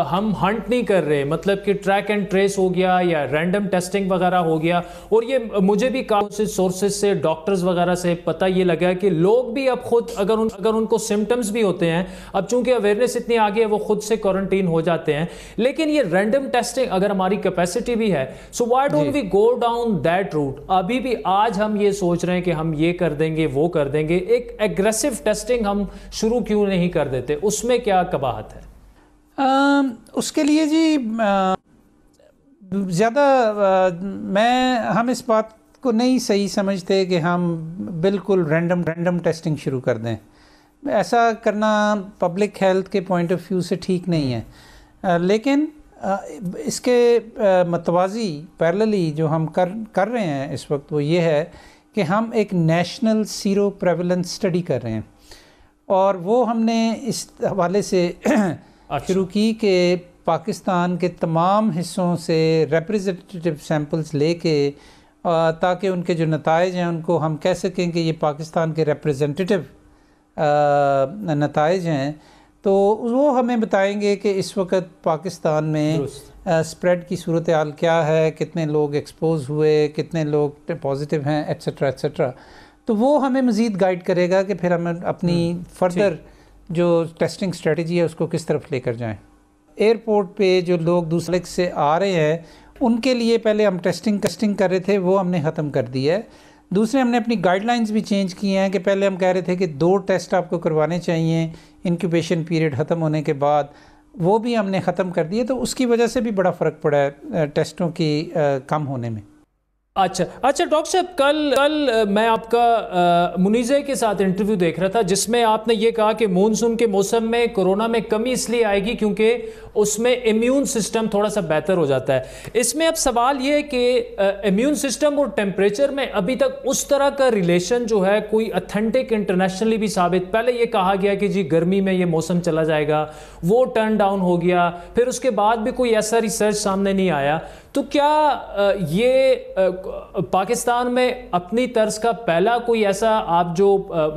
हम हंट नहीं कर रहे, मतलब कि ट्रैक एंड ट्रेस हो गया या रैंडम टेस्टिंग वगैरह हो गया। और ये मुझे भी काफी सोर्सेज से, डॉक्टर्स वगैरह से पता ये लगा कि लोग भी अब खुद अगर उनको सिम्टम्स भी होते हैं, अब चूंकि अवेयरनेस इतनी आगे है, वो खुद से क्वारंटीन हो जाते हैं। लेकिन ये रैंडम टेस्टिंग अगर हमारी कैपेसिटी भी है, so why don't we go down that route? अभी भी आज हम ये सोच रहे हैं कि हम ये कर देंगे, वो कर देंगे, एक एग्रेसिव टेस्टिंग हम शुरू क्यों नहीं कर देते? उसमें क्या कबाहत है? उसके लिए जी ज़्यादा हम इस बात को नहीं सही समझते कि हम बिल्कुल रैंडम टेस्टिंग शुरू कर दें। ऐसा करना पब्लिक हेल्थ के पॉइंट ऑफ व्यू से ठीक नहीं है। लेकिन इसके मतवाजी पैरेलली जो हम कर रहे हैं इस वक्त, वो ये है कि हम एक नेशनल सीरो प्रेवलेंस स्टडी कर रहे हैं। और वो हमने इस हवाले से शुरू की कि पाकिस्तान के तमाम हिस्सों से रिप्रेजेंटेटिव सैंपल्स लेके, ताकि उनके जो नताइज हैं उनको हम कह सकें कि ये पाकिस्तान के रिप्रेजेंटेटिव नताइज हैं। तो वो हमें बताएंगे कि इस वक्त पाकिस्तान में स्प्रेड की सूरत हाल क्या है, कितने लोग एक्सपोज हुए, कितने लोग पॉजिटिव हैं, एट्सट्रा एट्सट्रा। तो वो हमें मज़ीद गाइड करेगा कि फिर हम अपनी फर्दर जो टेस्टिंग स्ट्रेटजी है उसको किस तरफ लेकर जाएं। एयरपोर्ट पे जो लोग दूसरे से आ रहे हैं उनके लिए पहले हम टेस्टिंग कर रहे थे, वो हमने ख़त्म कर दी है। दूसरे हमने अपनी गाइडलाइंस भी चेंज की हैं कि पहले हम कह रहे थे कि 2 टेस्ट आपको करवाने चाहिए इंक्यूबेशन पीरियड ख़त्म होने के बाद, वो भी हमने ख़त्म कर दिए। तो उसकी वजह से भी बड़ा फ़र्क पड़ा है टेस्टों की कम होने में। अच्छा डॉक्टर साहब, कल मैं आपका मुनीज़े के साथ इंटरव्यू देख रहा था जिसमें आपने ये कहा कि मानसून के मौसम में कोरोना में कमी इसलिए आएगी क्योंकि उसमें इम्यून सिस्टम थोड़ा सा बेहतर हो जाता है। इसमें अब सवाल ये है कि इम्यून सिस्टम और टेम्परेचर में अभी तक उस तरह का रिलेशन जो है कोई अथेंटिक इंटरनेशनली भी साबित, पहले ये कहा गया कि जी गर्मी में ये मौसम चला जाएगा, वो टर्न डाउन हो गया, फिर उसके बाद भी कोई ऐसा रिसर्च सामने नहीं आया। तो क्या ये पाकिस्तान में अपनी तर्ज का पहला कोई ऐसा, आप जो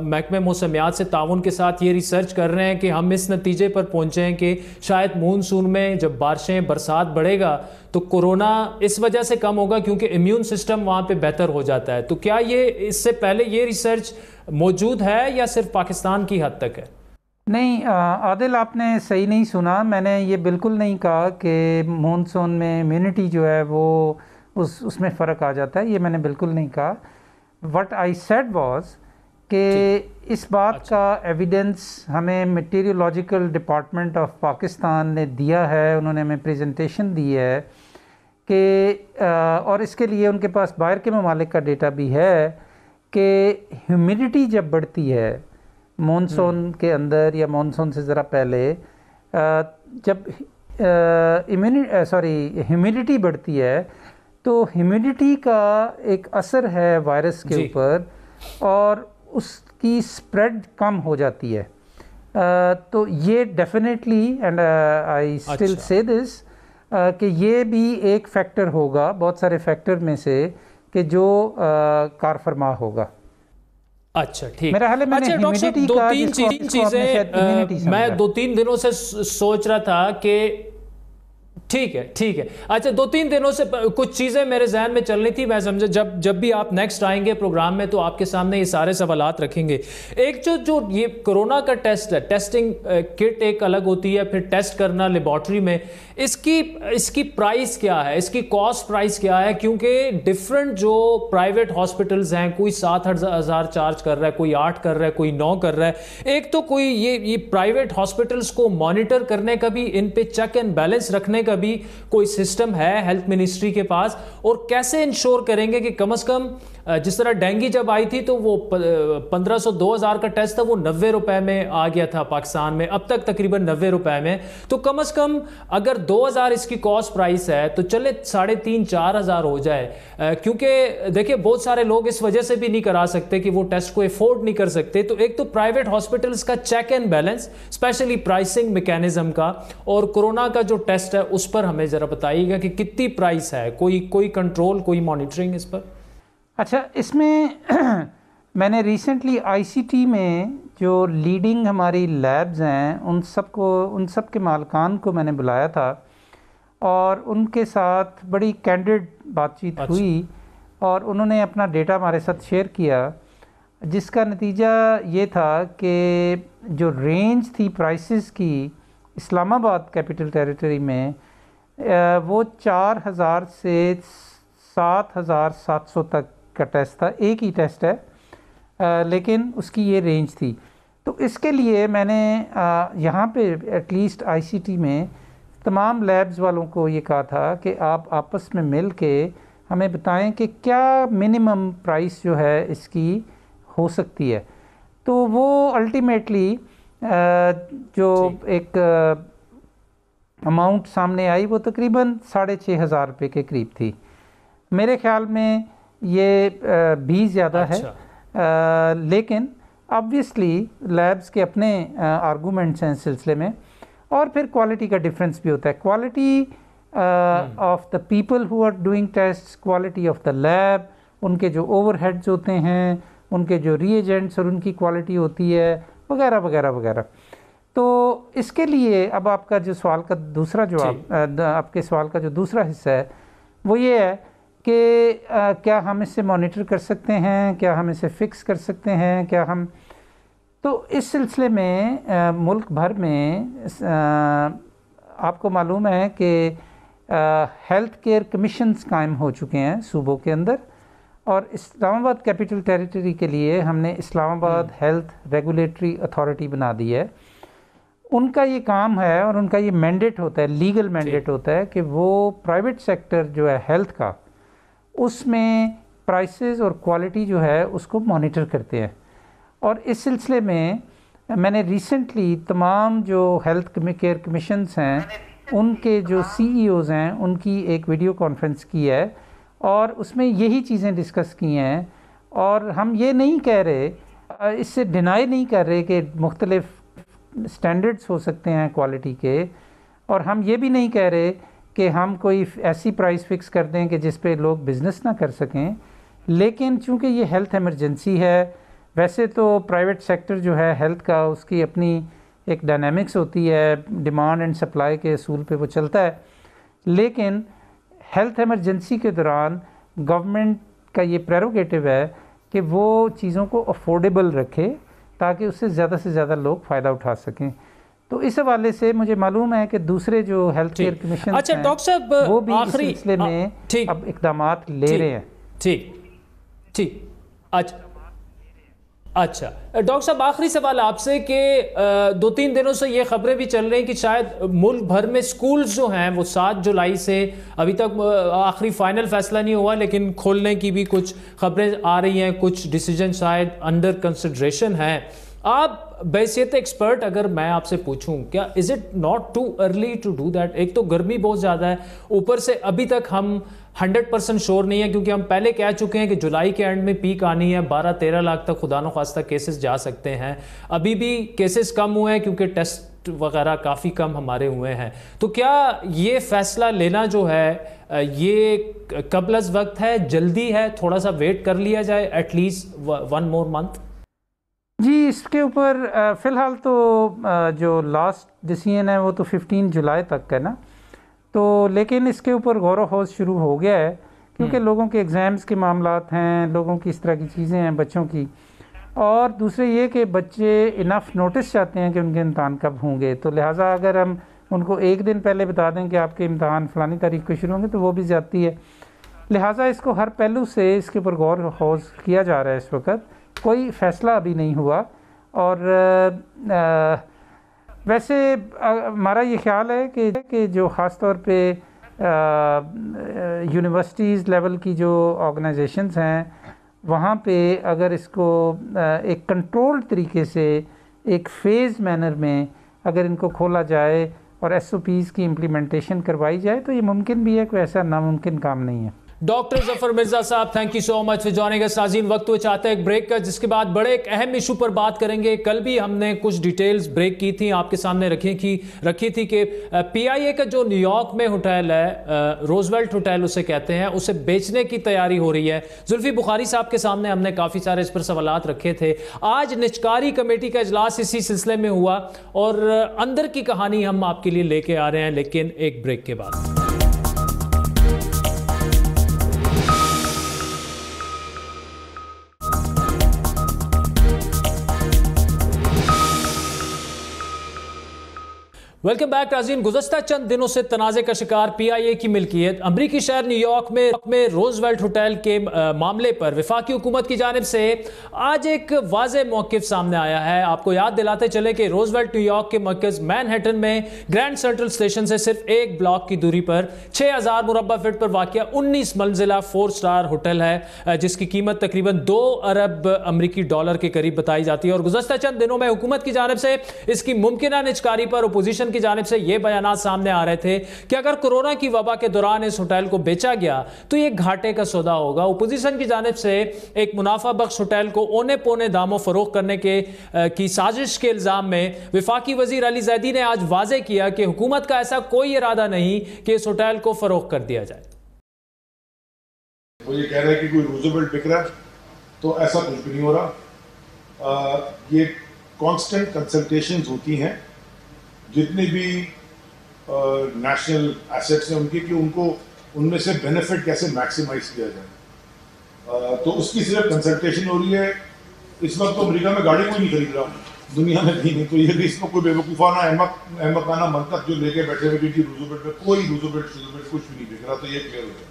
महकमे मौसमियात से ताउन के साथ ये रिसर्च कर रहे हैं कि हम इस नतीजे पर पहुंचे हैं कि शायद मानसून में जब बरसात बढ़ेगा तो कोरोना इस वजह से कम होगा क्योंकि इम्यून सिस्टम वहाँ पे बेहतर हो जाता है? तो क्या ये इससे पहले ये रिसर्च मौजूद है या सिर्फ पाकिस्तान की हद तक है? नहीं आदिल, आपने सही नहीं सुना। मैंने ये बिल्कुल नहीं कहा कि मानसून में इम्यूनिटी जो है वो उसमें फ़र्क आ जाता है, ये मैंने बिल्कुल नहीं कहा। व्हाट आई सेड वाज कि इस बात का एविडेंस हमें मटीरियोलॉजिकल डिपार्टमेंट ऑफ पाकिस्तान ने दिया है, उन्होंने हमें प्रेजेंटेशन दी है कि और इसके लिए उनके पास बाहर के ममालिक का डेटा भी है कि ह्यूमिडिटी जब बढ़ती है मानसून के अंदर या मानसून से ज़रा पहले, जब ह्यूमिडिटी बढ़ती है तो ह्यूमिडिटी का एक असर है वायरस के ऊपर और उसकी स्प्रेड कम हो जाती है। तो ये definitely, and I still say this, कि ये भी एक फैक्टर होगा बहुत सारे फैक्टर में से कि जो कार फरमा होगा। अच्छा ठीक, मेरा हाल है। मैंने ह्यूमिडिटी का तीन चीजें मैं 2-3 दिनों से सोच रहा था कि ठीक है। अच्छा, 2-3 दिनों से कुछ चीज़ें मेरे जहन में चल रही थी। मैं समझा जब भी आप नेक्स्ट आएंगे प्रोग्राम में तो आपके सामने ये सारे सवालात रखेंगे। एक जो ये कोरोना का टेस्ट है, टेस्टिंग किट एक अलग होती है, फिर टेस्ट करना लेबॉर्ट्री में, इसकी प्राइस क्या है, इसकी कॉस्ट प्राइस क्या है? क्योंकि डिफरेंट जो प्राइवेट हॉस्पिटल्स हैं, कोई 7,000 चार्ज कर रहा है, कोई 8 कर रहा है, कोई 9 कर रहा है। एक तो कोई ये प्राइवेट हॉस्पिटल्स को मॉनिटर करने का भी, इन पे चेक एंड बैलेंस रखने का भी कोई सिस्टम है हेल्थ मिनिस्ट्री के पास? और कैसे इंश्योर करेंगे कि कम से कम जिस तरह डेंगू जब आई थी तो वो 1500-2000 का टेस्ट था, वो 90 रुपए में आ गया था पाकिस्तान में, अब तक तकरीबन 90 रुपए में। तो कम से कम अगर 2000 इसकी कॉस्ट प्राइस है तो चले 3500-4000 हो जाए, क्योंकि देखिए बहुत सारे लोग इस वजह से भी नहीं करा सकते कि वो टेस्ट को अफोर्ड नहीं कर सकते। तो एक तो प्राइवेट हॉस्पिटल्स का check and balance, specially pricing mechanism का, और कोरोना का जो टेस्ट है उस पर हमें जरा बताइएगा कि कितनी प्राइस है, कोई कंट्रोल, कोई मॉनिटरिंग इस पर? अच्छा, इसमें मैंने रिसेंटली आईसीटी में जो लीडिंग हमारी लैब्स हैं उन सब के मालकान को मैंने बुलाया था और उनके साथ बड़ी कैंडिड बातचीत हुई और उन्होंने अपना डेटा हमारे साथ शेयर किया, जिसका नतीजा ये था कि जो रेंज थी प्राइसेस की इस्लामाबाद कैपिटल टेरिटरी में वो 4000 से 7700 तक का टेस्ट था। एक ही टेस्ट है लेकिन उसकी ये रेंज थी। तो इसके लिए मैंने यहाँ पे एटलीस्ट आईसीटी में तमाम लैब्स वालों को ये कहा था कि आप आपस में मिल के हमें बताएं कि क्या मिनिमम प्राइस जो है इसकी हो सकती है। तो वो अल्टीमेटली जो एक अमाउंट सामने आई वो तकरीबन 6500 रुपये के करीब थी। मेरे ख्याल में ये भी ज़्यादा है, लेकिन ऑब्वियसली लैब्स के अपने आर्गूमेंट्स हैं इस सिलसिले में, और फिर क्वालिटी का डिफरेंस भी होता है। Quality of the people who are doing test, quality of the lab, उनके जो ओवरहेड्स होते हैं, उनके जो रीएजेंट्स और उनकी क्वालिटी होती है, वगैरह वगैरह वगैरह। तो इसके लिए अब आपका जो सवाल का दूसरा जवाब, आपके सवाल का जो दूसरा हिस्सा है वो ये है कि क्या हम इसे मॉनिटर कर सकते हैं, क्या हम इसे फ़िक्स कर सकते हैं, क्या हम, तो इस सिलसिले में मुल्क भर में आपको मालूम है कि हेल्थ केयर कमीशंस कायम हो चुके हैं सूबों के अंदर, और इस्लामाबाद कैपिटल टेरिटरी के लिए हमने इस्लामाबाद हेल्थ रेगुलेटरी अथॉरिटी बना दी है। उनका ये काम है और उनका ये मैंडेट होता है, लीगल मैंडेट होता है कि वो प्राइवेट सेक्टर जो है हेल्थ का, उसमें प्राइसेस और क्वालिटी जो है उसको मॉनिटर करते हैं। और इस सिलसिले में मैंने रिसेंटली तमाम जो हेल्थ केयर कमीशंस हैं उनके जो सीईओज़ हैं उनकी एक वीडियो कॉन्फ्रेंस की है और उसमें यही चीज़ें डिस्कस की हैं। और हम ये नहीं कह रहे, इससे डिनाई नहीं कर रहे कि मुख्तलिफ स्टैंडर्ड्स हो सकते हैं क्वालिटी के, और हम ये भी नहीं कह रहे कि हम कोई ऐसी प्राइस फिक्स कर दें कि जिस पे लोग बिज़नेस ना कर सकें। लेकिन चूँकि ये हेल्थ इमरजेंसी है, वैसे तो प्राइवेट सेक्टर जो है हेल्थ का, उसकी अपनी एक डायनामिक्स होती है, डिमांड एंड सप्लाई के असूल पे वो चलता है, लेकिन हेल्थ इमरजेंसी के दौरान गवर्नमेंट का ये प्रेरोगेटिव है कि वो चीज़ों को अफोर्डेबल रखे ताकि उससे से ज़्यादा लोग फ़ायदा उठा सकें। तो इस हवाले से मुझे मालूम है कि दूसरे जो हेल्थ केयर कमीशन, अच्छा डॉक्टर साहब, वो भी इस आखिरी सिलसिले में अब इक़दामात ले रहे हैं। ठीक अच्छा डॉक्टर साहब, आखिरी सवाल आपसे कि 2-3 दिनों से ये खबरें भी चल रही हैं कि शायद मुल्क भर में स्कूल्स जो हैं वो 7 जुलाई से, अभी तक आखिरी फाइनल फैसला नहीं हुआ, लेकिन खोलने की भी कुछ खबरें आ रही हैं, कुछ डिसीजन शायद अंडर कंसिडरेशन है। आप बैसियत एक्सपर्ट अगर मैं आपसे पूछूं, क्या is it not too early to do that? एक तो गर्मी बहुत ज़्यादा है, ऊपर से अभी तक हम 100% श्योर नहीं है, क्योंकि हम पहले कह चुके हैं कि जुलाई के एंड में पीक आनी है, 12-13 लाख तक खुदा न खास्ता केसेस जा सकते हैं। अभी भी केसेस कम हुए हैं क्योंकि टेस्ट वगैरह काफ़ी कम हमारे हुए हैं। तो क्या ये फैसला लेना जो है ये कबल वक्त है, जल्दी है, थोड़ा सा वेट कर लिया जाए एटलीस्ट 1 more month? जी, इसके ऊपर फ़िलहाल तो जो लास्ट डिसीजन है वो तो 15 जुलाई तक है ना, तो लेकिन इसके ऊपर गौर वखौज शुरू हो गया है क्योंकि लोगों के एग्ज़ाम्स के मामलात हैं, लोगों की इस तरह की चीज़ें हैं बच्चों की, और दूसरे ये कि बच्चे इनफ नोटिस चाहते हैं कि उनके इम्तहान कब होंगे। तो लिहाजा अगर हम उनको एक दिन पहले बता दें कि आपके इम्तहान फ़लानी तारीख को शुरू होंगे तो वो भी ज़्यादती है। लिहाजा इसको हर पहलू से इसके ऊपर गौर वखौज किया जा रहा है। इस वक्त कोई फ़ैसला अभी नहीं हुआ, और वैसे हमारा ये ख्याल है कि जो ख़ास तौर पे यूनिवर्सिटीज़ लेवल की जो ऑर्गेनाइजेशंस हैं वहाँ पे अगर इसको एक कंट्रोल्ड तरीके से, एक फ़ेज़ मैनर में अगर इनको खोला जाए और SOPs की इम्प्लीमेंटेशन करवाई जाए तो ये मुमकिन भी है, कोई ऐसा नामुमकिन काम नहीं है। डॉक्टर जफर मिर्जा साहब, thank you so much for joining us. नाज़रीन, वक्त हुआ चाहता है एक ब्रेक का, जिसके बाद बड़े एक अहम इशू पर बात करेंगे। कल भी हमने कुछ डिटेल्स ब्रेक की थी, आपके सामने रखी थी कि PIA का जो न्यूयॉर्क में होटल है, रोजवेल्ट होटल उसे कहते हैं, उसे बेचने की तैयारी हो रही है। जुल्फी बुखारी साहब के सामने हमने काफ़ी सारे इस पर सवालात रखे थे। आज निचकारी कमेटी का इजलास इसी सिलसिले में हुआ और अंदर की कहानी हम आपके लिए लेके आ रहे हैं, लेकिन एक ब्रेक के बाद। वेलकम बैक नाज़रीन। गुज़श्ता चंद दिनों से तनाज़े का शिकार PIA की मिल्कियत अमरीकी शहर न्यूयॉर्क में रोजवेल्ट होटल के मामले पर वफाकी हुकूमत की जानिब से आज एक वाज़े मौक़िफ़ सामने आया है। आपको याद दिलाते चले कि रोजवेल्ट न्यूयॉर्क के मरकज़ मैनहट्टन में ग्रैंड सेंट्रल स्टेशन से सिर्फ एक ब्लॉक की दूरी पर 6000 मुरब्बा फीट पर वाक़िया 19 मंजिला 4 स्टार होटल है, जिसकी कीमत तकरीबन 2 अरब अमरीकी डॉलर के करीब बताई जाती है। और गुज़श्ता चंद दिनों में हुकूमत की जानिब से इसकी मुमकिना निचकारी पर अपोजिशन की जानिब से यह बयानात सामने आ रहे थे कि अगर कोरोना की वबा के दौरान इस होटल को बेचा गया तो यह घाटे का सौदा होगा। अपोजिशन की जानिब से एक मुनाफा बख्श होटल को औने पौने दामों फरोख्त करने की साजिश के इल्जाम में वफाकी वजीर अली जैदी ने आज वाज़े किया कि हुकूमत का ऐसा कोई इरादा नहीं कि इस होटल को फरोख्त कर दिया जाए। वो ये कह रहे हैं कि कोई रोजवेल्ट बिक रहा है, तो ऐसा कुछ भी नहीं हो रहा। ये कांस्टेंट कंसल्टेशंस होती हैं जितने भी नेशनल एसेट्स हैं उनके, कि उनको उनमें से बेनिफिट कैसे मैक्सिमाइज किया जाए, तो उसकी सिर्फ कंसल्टेशन हो रही है। इस वक्त तो अमेरिका में गाड़ी कोई नहीं खरीद रहा, दुनिया में कहीं नहीं, तो ये भी इसमें कोई बेवकूफ़ाना अहमकाना मंतक जो लेके बैठे हुए कि रोजवेल्ट में कोई रोजवेल्ट कुछ भी नहीं बिक रहा, तो ये क्लियर हो गया।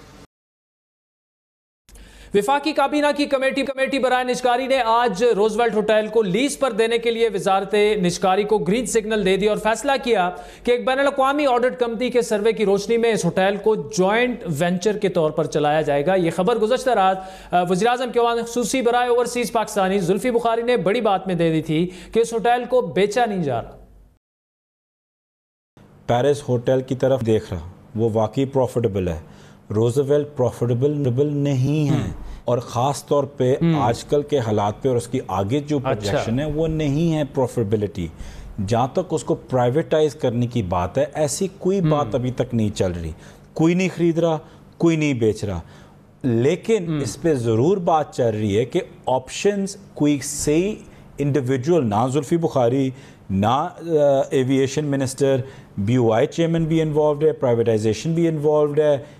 विफाकी काबीना की कमेटी बराए निचकारी ने आज रोजवेल्ट होटल को लीज पर देने के लिए वजारत निचकारी को ग्रीन सिग्नल दे दिया और फैसला किया कि एक बैनुल-अक़वामी ऑडिट कंपनी के सर्वे की रोशनी में इस होटल को जॉइंट वेंचर के तौर पर चलाया जाएगा। यह खबर गुज़श्ता रात वज़ीर-ए-आज़म के ख़ुसूसी बराए ओवरसीज़ पाकिस्तानी जुल्फी बुखारी ने बड़ी बात में दे दी थी कि इस होटल को बेचा नहीं जा रहा। पेरिस होटल की तरफ देख रहा, वो वाकई प्रॉफिटेबल है। रोजवेल्ट प्रॉफिटेबल नहीं है, और ख़ास तौर पे आजकल के हालात पे और उसकी आगे जो प्रोजेक्शन है वो नहीं है प्रॉफिटेबिलिटी। जहाँ तक उसको प्राइवेटाइज करने की बात है, ऐसी कोई बात अभी तक नहीं चल रही। कोई नहीं ख़रीद रहा, कोई नहीं बेच रहा, लेकिन इस पे ज़रूर बात चल रही है कि ऑप्शंस कोई सही इंडिविजुअल, ना जुल्फी बुखारी ना एविएशन मिनिस्टर, BOI चेयरमैन भी इन्वॉल्व है, प्राइवेटाइजेशन भी इन्वॉल्व है,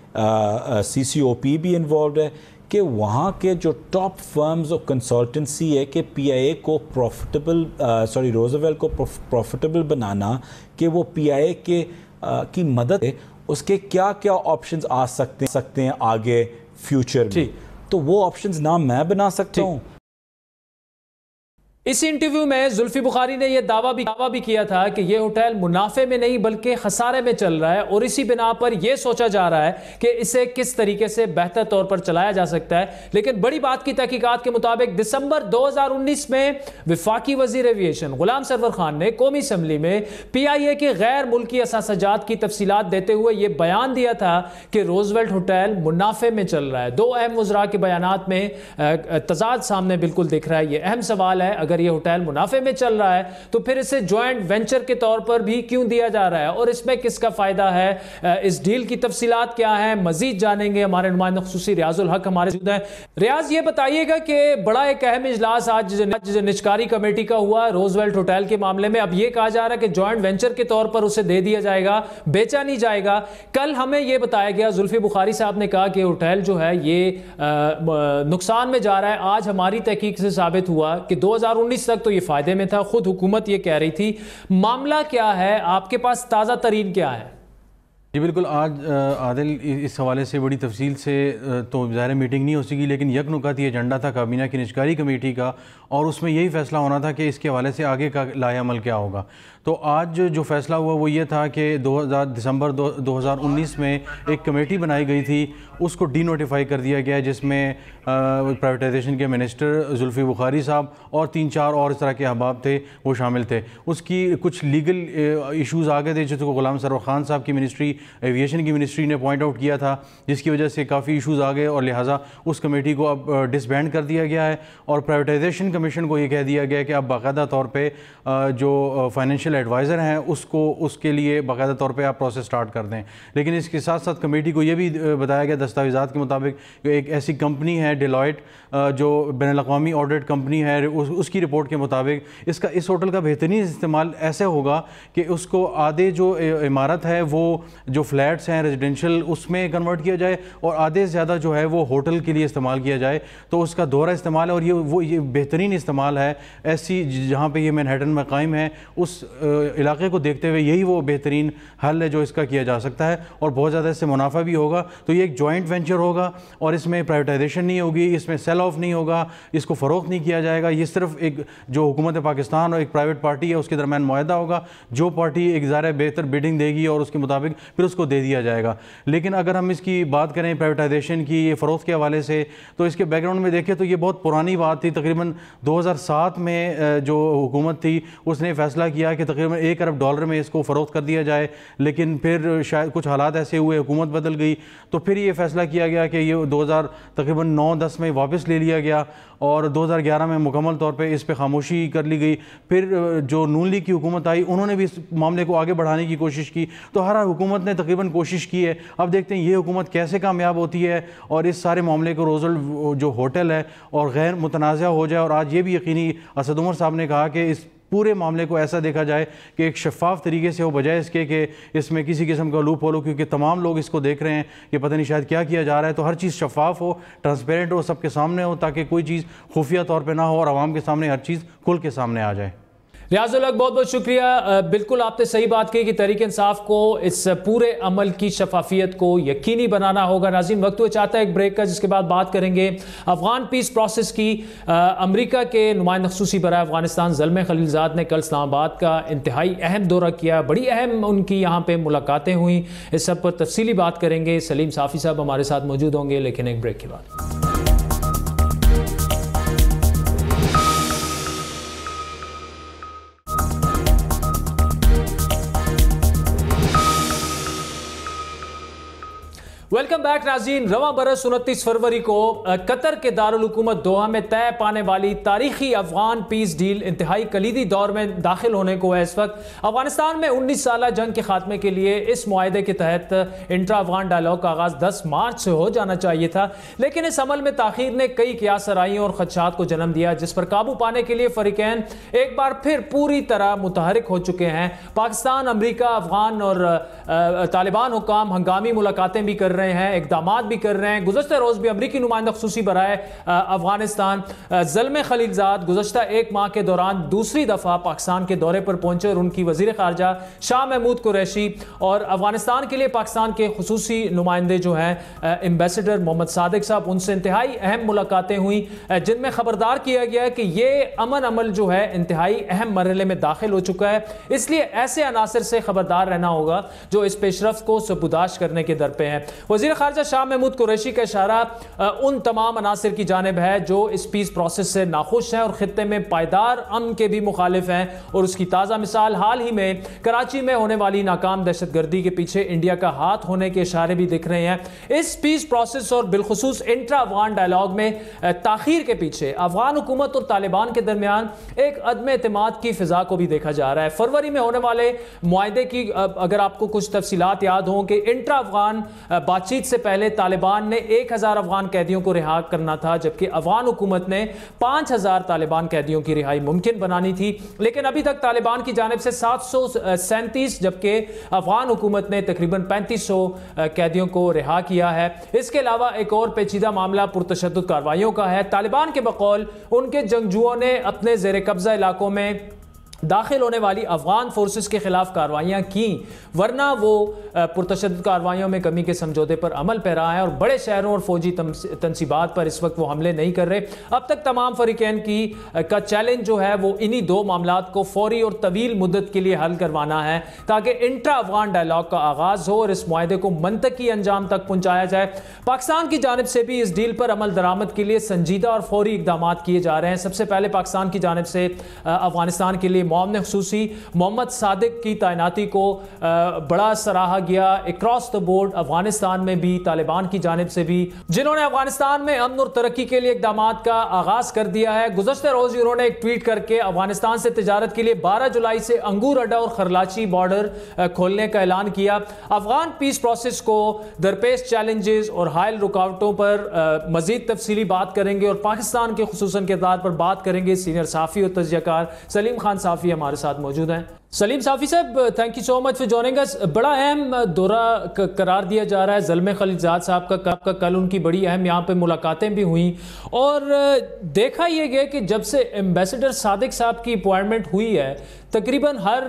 CCOP भी इन्वॉल्व है, कि वहाँ के जो टॉप फर्म्स और कंसल्टेंसी है कि PIA को रोजवेल्ट को प्रॉफिटेबल बनाना, कि वो PIA की मदद है, उसके क्या क्या ऑप्शंस आ सकते हैं आगे फ्यूचर में, तो वो ऑप्शंस ना मैं बना सकता हूँ। इस इंटरव्यू में जुल्फी बुखारी ने यह दावा भी किया था कि यह होटल मुनाफे में नहीं बल्कि खसारे में चल रहा है, और इसी बिना पर यह सोचा जा रहा है कि इसे किस तरीके से बेहतर तौर पर चलाया जा सकता है। लेकिन बड़ी बात की तहकीकात के मुताबिक दिसंबर 2019 में वफाकी वजीर एविएशन गुलाम सरवर खान ने कौमी असम्बली में PIA के गैर मुल्की असासजात की तफसीलात देते हुए यह बयान दिया था कि रोजवेल्ट होटल मुनाफे में चल रहा है। दो अहम वज़रा के बयानात में तजाद सामने बिल्कुल दिख रहा है। यह अहम सवाल है, अगर ये होटल मुनाफे में चल रहा है तो फिर इसे जॉइंट वेंचर के तौर पर भी क्यों दिया जा रहा है, और इसमें किसका फायदा है, इस डील की तफसीलात क्या है, मजीद जानेंगे। हमारे नुमाइंदा ख़ुसूसी रियाजुल हक हमारे साथ हैं। रियाज, ये बताइएगा कि बड़ा एक अहम इजलास आज निचकारी कमेटी का हुआ रोजवेल्ट होटल के मामले में। अब यह कहा जा रहा है कि जॉइंट वेंचर के तौर पर उसे दे दिया जाएगा, बेचा नहीं जाएगा। कल हमें यह बताया गया, जुल्फी बुखारी साहब ने कहा कि होटल जो है ये नुकसान में जा रहा है। आज हमारी तहकीक से साबित हुआ कि 2019 तक तो ये फायदे में था, खुद हुकूमत ये कह रही थी। मामला क्या है, आपके पास ताज़ा तरीन क्या है? जी बिल्कुल, आज आदिल इस हवाले से बड़ी तफसील से तो ज़ाहिर मीटिंग नहीं हो सकी, लेकिन यकनुकाती एजेंडा था काबीना की निचकारी कमेटी का, और उसमें यही फ़ैसला होना था कि इसके हवाले से आगे का लाएअमल क्या होगा। तो आज जो फ़ैसला हुआ वो ये था कि दिसंबर 2019 में एक कमेटी बनाई गई थी, उसको डीनोटिफाई कर दिया गया, जिसमें प्राइवेटाइजेशन के मिनिस्टर जुल्फी बुखारी साहब और 3-4 और इस तरह के अहबाब थे, वो शामिल थे। उसकी कुछ लीगल इशूज़ आ गए थे, जिसको गुलाम सरवर खान साहब की मिनिस्ट्री एविएशन की मिनिस्ट्री ने पॉइंट आउट किया था, जिसकी वजह से काफ़ी इशूज़ आ गए और लिहाजा उस कमेटी को अब डिसबैंड कर दिया गया है और प्राइवेटाइजेशन कमीशन को ये कह दिया गया है कि अब बाकायदा तौर पर जो फाइनेंशियल एडवाइज़र हैं उसके लिए बाकायदा तौर पर आप प्रोसेस स्टार्ट कर दें। लेकिन इसके साथ साथ कमेटी को ये भी बताया गया दस्तावेज़ात के मुताबिक एक ऐसी कंपनी है डेलॉयट जो बैनुल-अक़वामी ऑडिट कंपनी है, उसकी रिपोर्ट के मुताबिक इसका इस होटल का बेहतरीन इस्तेमाल ऐसे होगा कि उसको आधे जो इमारत है वो जो फ्लैट्स हैं रेजिडेंशियल उसमें कन्वर्ट किया जाए और आधे से ज़्यादा जो है वो होटल के लिए इस्तेमाल किया जाए। तो उसका दोहरा इस्तेमाल है और ये बेहतरीन इस्तेमाल है ऐसी जहाँ पे ये मैनहट्टन में कायम है उस इलाके को देखते हुए यही वो बेहतरीन हल है जो इसका किया जा सकता है और बहुत ज़्यादा इससे मुनाफा भी होगा। तो ये एक जॉइंट वेंचर होगा और इसमें प्राइवेटाइजेशन नहीं होगी, इसमें सेल ऑफ नहीं होगा, इसको फ़रोख्त नहीं किया जाएगा। ये सिर्फ एक जो हुकूमत पाकिस्तान और एक प्राइवेट पार्टी है उसके दरमियान मुआहदा होगा, जो पार्टी एक ज़ाहिर बेहतर बिडिंग देगी और उसके मुताबिक फिर उसको दे दिया जाएगा। लेकिन अगर हम इसकी बात करें प्राइवेटाइजेशन की ये फ़रोख्त के हवाले से तो इसके बैकग्राउंड में देखें तो ये बहुत पुरानी बात थी। तकरीबन 2007 में जो हुकूमत थी उसने फ़ैसला किया कि तकरीबन $1 अरब में इसको फ़रोख्त कर दिया जाए, लेकिन फिर शायद कुछ हालात ऐसे हुए, हुकूमत बदल गई, तो फिर ये फ़ैसला किया गया कि ये 2000 तकरीबन 9-10 में वापस ले लिया गया और 2011 में मुकम्मल तौर पे इस पे खामोशी कर ली गई। फिर जो नून लीग की हुकूमत आई उन्होंने भी इस मामले को आगे बढ़ाने की कोशिश की, तो हर हुकूमत ने तकरीबन कोशिश की है। अब देखते हैं ये हुकूमत कैसे कामयाब होती है और इस सारे मामले को रोज़ल जो होटल है और गैर मुतनाज़ा हो जाए। और आज ये भी यकीनी असद उमर साहब ने कहा कि इस पूरे मामले को ऐसा देखा जाए कि एक शफाफ तरीके से हो, बजाय इसके कि इसमें किसी किस्म का लूप होल हो, क्योंकि तमाम लोग इसको देख रहे हैं कि पता नहीं शायद क्या किया जा रहा है। तो हर चीज़ शफाफ हो, ट्रांसपेरेंट हो, सबके सामने हो, ताकि कोई चीज़ खुफिया तौर पे ना हो और आवाम के सामने हर चीज़ खुल के सामने आ जाए। रियाजुल हक बहुत बहुत शुक्रिया। बिल्कुल आपने सही बात की कि तहरीक इंसाफ को इस पूरे अमल की शफाफियत को यकीनी बनाना होगा। नाज़रीन वक्त हुआ चाहता है एक ब्रेक का, जिसके बाद बात करेंगे अफगान पीस प्रोसेस की। अमेरिका के नुमाइंदा ख़ुसूसी बराए अफगानिस्तान ज़ल्मे खलीलज़ाद ने कल इस्लामाबाद का इंतहाई अहम दौरा किया, बड़ी अहम उनकी यहाँ पर मुलाकातें हुई। इस सब पर तफसीली बात करेंगे। सलीम साफ़ी साहब हमारे साथ मौजूद होंगे, लेकिन एक ब्रेक के बाद। वेलकम बैक नाज़रीन। रवां बरस 29 फरवरी को कतर के दारुल हुकूमत दोहा में तय पाने वाली तारीखी अफगान पीस डील इंतहाई कलीदी दौर में दाखिल होने को है। इस वक्त अफगानिस्तान में 19 साल जंग के खात्मे के लिए इस मुआहदे के तहत इंट्रा अफगान डायलॉग का आगाज़ 10 मार्च से हो जाना चाहिए था, लेकिन इस अमल में ताखीर ने कई क़ियासराइयों और खदशात को जन्म दिया, जिस पर काबू पाने के लिए फ़रीक़ैन एक बार फिर पूरी तरह मुतहरिक हो चुके हैं। पाकिस्तान, अमरीका, अफगान और तालिबान हुकाम हंगामी मुलाकातें भी कर रहे हैं, इक़दामात भी कर रहे हैं। गुज़श्ता रोज़ भी अमरीकी नुमाइंदा ख़ुसूसी बराए अफगानिस्तान ज़ल्मे खलीलज़ाद गुज़श्ता एक माह के दौरान दूसरी दफ़ा पाकिस्तान के दौरे पर पहुंचे और उनकी वज़ीर ख़ारजा शाह महमूद कुरैशी और अफगानिस्तान के लिए पाकिस्तान के ख़ुसूसी नुमाइंदे जो हैं एम्बेसडर मोहम्मद सादिक साहब, उनसे इंतहाई अहम मुलाकातें हुई, जिनमें ख़बरदार किया गया है कि ये अमल जो है इंतहाई अहम मरहले में दाखिल हो चुका है। इसलिए ऐसे अनासर से ख़बरदार रहना होगा जो इस पेशरफ्त को सबुदाश करने के दर पे हैं। वज़ीर ख़ारजा शाह महमूद कुरैशी का इशारा उन तमाम अनासर की जानिब है जो इस पीस प्रोसेस से नाखुश हैं और ख़ित्ते में पायदार अमन के भी मुखालिफ हैं। और उसकी ताज़ा मिसाल हाल ही में कराची में होने वाली नाकाम दहशतगर्दी के पीछे इंडिया का हाथ होने के इशारे भी दिख रहे हैं। इस पीस प्रोसेस और बिलखुसूस इंट्रा अफगान डायलॉग में ताख़ीर के पीछे अफगान हुकूमत और तालिबान के दरमियान एक अदम एतमाद की फ़िज़ा को भी देखा जा रहा है। फरवरी में होने वाले मुआहदे की अगर आपको कुछ तफसीलात याद हों कि इंट्रा अफगान बातचीत से पहले तालिबान ने 1000 अफगान कैदियों को रिहा करना था, जबकि अफगान हुकूमत ने 5000 तालिबान कैदियों की रिहाई मुमकिन बनानी थी। लेकिन अभी तक तालिबान की जानिब से 737 जबकि अफगान हुकूमत ने तकरीबन 3500 कैदियों को रिहा किया है। इसके अलावा एक और पेचीदा मामला पुरतशद्दुद कार्रवाइयों का है। तालिबान के बकौल उनके जंगजुओं ने अपने ज़ेर कब्ज़ा इलाकों में दाखिल होने वाली अफगान फोर्सेस के खिलाफ कार्रवाइयाँ की, वरना वो पुरतशद्दुद कार्रवाइयों में कमी के समझौते पर अमल पैरा है और बड़े शहरों और फौजी तनसीबात पर इस वक्त वो हमले नहीं कर रहे। अब तक तमाम फरीकैन का चैलेंज जो है वो इन्हीं दो मामलात को फौरी और तवील मुद्दत के लिए हल करवाना है ताकि इंट्रा अफगान डायलॉग का आगाज़ हो और इस मुआहदे को मंतकी अंजाम तक पहुँचाया जाए। पाकिस्तान की जानिब से भी इस डील पर अमल दरामद के लिए संजीदा और फौरी इकदाम किए जा रहे हैं। सबसे पहले पाकिस्तान की जानिब से अफगानिस्तान के लिए मुआवन खुसूसी मोहम्मद सादिक की तैनाती को बड़ा सराहा गया अक्रॉस द बोर्ड, अफगानिस्तान में भी तालिबान की जानिब से भी, जिन्होंने अफगानिस्तान में अमन और तरक्की के लिए इक़दाम का आगाज कर दिया है। गुज़श्ता रोज उन्होंने एक ट्वीट करके अफगानिस्तान से तिजारत के लिए 12 जुलाई से अंगूर अड्डा और खरलाची बॉर्डर खोलने का ऐलान किया। अफगान पीस प्रोसेस को दरपेश चैलेंजेस और हायल रुकावटों पर मजीद तफसीली बात करेंगे और पाकिस्तान के खुसूसन किरदार पर बात करेंगे। सीनियर साफ़ी और तजज़ियाकार सलीम खान साफ़ी हमारे साथ मौजूद हैं। सलीम साफ़ी साहब, thank you so much for joining us. बड़ा अहम दौरा करार दिया जा रहा है ज़ल्मे खलीलज़ाद साहब का कल उनकी बड़ी अहम यहाँ पे मुलाकातें भी हुई और देखा यह गया कि जब से एम्बेसडर सादिक साहब की अपॉइंटमेंट हुई है तकरीबन हर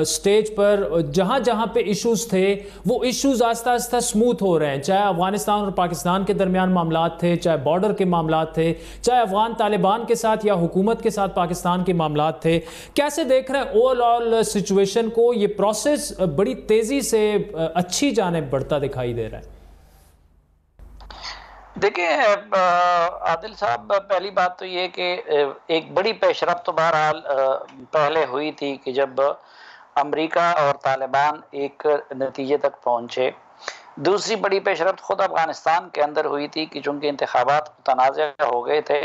स्टेज पर जहाँ जहाँ पे इश्यूज़ थे वो इश्यूज़ आस्ता आस्ता स्मूथ हो रहे हैं, चाहे अफगानिस्तान और पाकिस्तान के दरमियान मामलात थे, चाहे बॉर्डर के मामलात थे, चाहे अफगान तालिबान के साथ या हुकूमत के साथ पाकिस्तान के मामलात थे। कैसे देख रहे हैं ओवरऑल सिचुएशन को? ये प्रोसेस बड़ी तेज़ी से अच्छी जानिब बढ़ता दिखाई दे रहा है। देखिए आदिल साहब, पहली बात तो ये कि एक बड़ी पेशरफ्त तो बहरहाल पहले हुई थी कि जब अमेरिका और तालिबान एक नतीजे तक पहुंचे। दूसरी बड़ी पेशरफ्त खुद अफगानिस्तान के अंदर हुई थी कि चूंकि इंतखाबात मुतनाज़ हो गए थे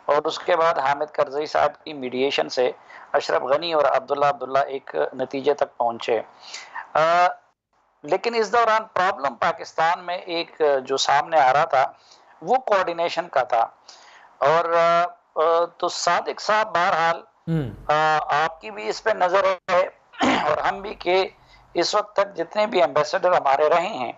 और उसके बाद हामिद करज़ई साहब की मीडिएशन से अशरफ गनी और अब्दुल्ला एक नतीजे तक पहुंचे। लेकिन इस दौरान प्रॉब्लम पाकिस्तान में एक जो सामने आ रहा था वो कोऑर्डिनेशन का था। और तो सादिक साहब बहरहाल आपकी भी इस पे नजर है और हम भी कि इस वक्त तक जितने भी एम्बेसडर हमारे रहे हैं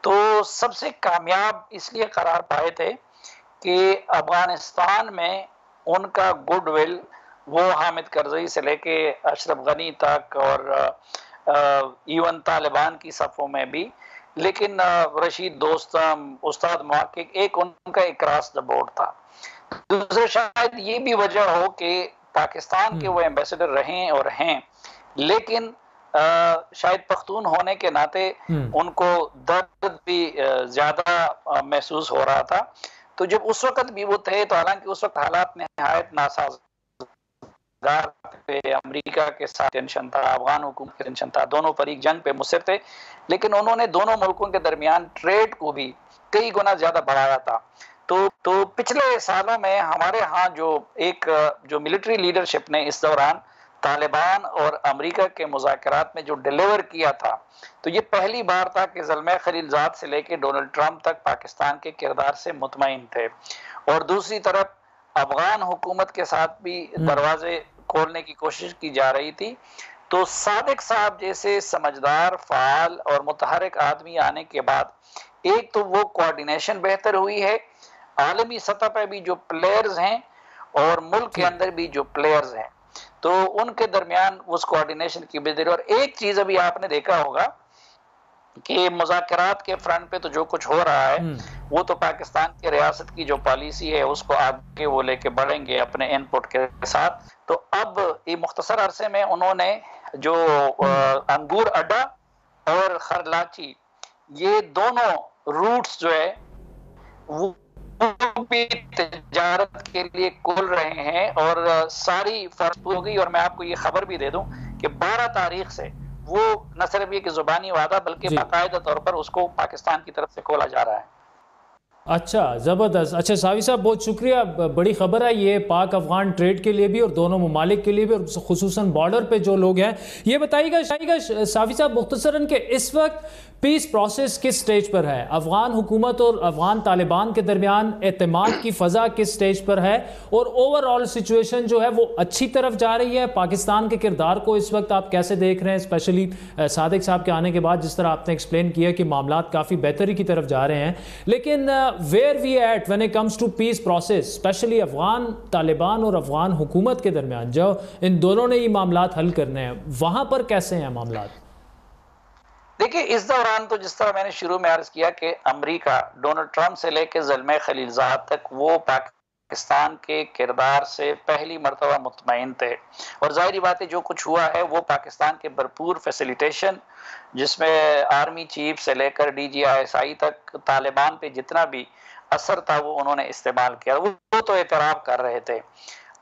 तो सबसे कामयाब इसलिए करार पाए थे कि अफगानिस्तान में उनका गुडविल वो हामिद करज़ई से लेके अशरफ गनी तक और इवन तालिबान की सफ़ों में भी, लेकिन रशीद दोस्तम, उस्ताद मुहक्किक, एक उनका अक्रॉस द बोर्ड था। दूसरा शायद ये भी वजह हो कि पाकिस्तान के वो एम्बेसडर रहे और हैं, लेकिन शायद पख्तून होने के नाते उनको दर्द भी ज्यादा महसूस हो रहा था। तो जब उस वक्त भी वो थे तो हालांकि उस वक्त हालात नहायत नासाज़गार थे, अमेरिका के साथ टेंशन था, अफगान हुकूमत के टेंशन था, दोनों फरीक जंग पे मुसर थे, लेकिन उन्होंने दोनों मुल्कों के दरमियान ट्रेड को भी कई गुना ज्यादा बढ़ाया था। तो पिछले सालों में हमारे यहाँ जो मिलिट्री लीडरशिप ने इस दौरान तालिबान और अमेरिका के मुज़ाकरात में जो डिलीवर किया था, तो ये पहली बार था कि ज़ल्मे खलीलज़ाद से लेके डोनाल्ड ट्रंप तक पाकिस्तान के किरदार से मुतमईन थे। और दूसरी तरफ अफगान हुकूमत के साथ भी दरवाजे खोलने की कोशिश की जा रही थी। तो सादिक साहब जैसे समझदार, फाल और मुतहरिक आदमी आने के बाद एक तो वो कोऑर्डिनेशन बेहतर हुई है, आलमी सतह पर भी जो प्लेयर्स हैं और मुल्क के अंदर भी जो प्लेयर्स हैं, तो उनके दरमियान उस कोऑर्डिनेशन की बेहतरी। और एक चीज अभी आपने देखा होगा कि मुज़ाकरात के फ्रंट पे तो जो कुछ हो रहा है वो तो पाकिस्तान की रियासत की जो पॉलिसी है उसको आगे वो लेके बढ़ेंगे अपने इनपुट के साथ। तो अब ये मुख्तसर अरसे में उन्होंने जो अंगूर अड्डा और खरलाची ये दोनों रूट्स जो है वो भी तिजारत के लिए खोल रहे हैं और सारी फर्ज हो गई। और मैं आपको ये खबर भी दे दूं कि 12 तारीख से वो न सिर्फ ये कि जुबानी वादा बल्कि बाकायदा तौर पर उसको पाकिस्तान की तरफ से खोला जा रहा है। अच्छा, ज़बरदस्त। अच्छा साफ़ी साहब, बहुत शुक्रिया, बड़ी ख़बर है ये पाक अफ़गान ट्रेड के लिए भी और दोनों ममालिक के लिए भी, और ख़ुसूसन बॉर्डर पे जो लोग हैं। ये बताइएगा साफ़ी साहब मुख्तसरन के इस वक्त पीस प्रोसेस किस स्टेज पर है? अफ़गान हुकूमत और अफ़गान तालिबान के दरमियान एतमाद की फ़ज़ा किस स्टेज पर है और ओवरऑल सिचुएशन जो है वो अच्छी तरफ जा रही है? पाकिस्तान के किरदार को इस वक्त आप कैसे देख रहे हैं, स्पेशली सादिक साहब के आने के बाद? जिस तरह आपने एक्सप्लेन किया कि मामलात काफ़ी बेहतरी की तरफ जा रहे हैं, लेकिन where we at when it comes to peace process, specially Afghan Taliban और अफगान हुकूमत के दरमियान जो इन दोनों ने ये मामलात हल करने हैं, वहां पर कैसे हैं मामलात? देखिए, इस दौरान तो जिस तरह मैंने शुरू में अर्ज किया कि अमेरिका डोनाल्ड ट्रंप से लेकर ज़ल्मे खलीलज़ाद तक वो पाकिस्तान के किरदार से पहली मरतबा मुतमईन थे। और जाहिर बात है जो कुछ हुआ है वो पाकिस्तान के भरपूर फैसिलिटेशन, जिसमें आर्मी चीफ से लेकर DGISI तक तालिबान पे जितना भी असर था वो उन्होंने इस्तेमाल किया, वो तो एतराफ़ कर रहे थे।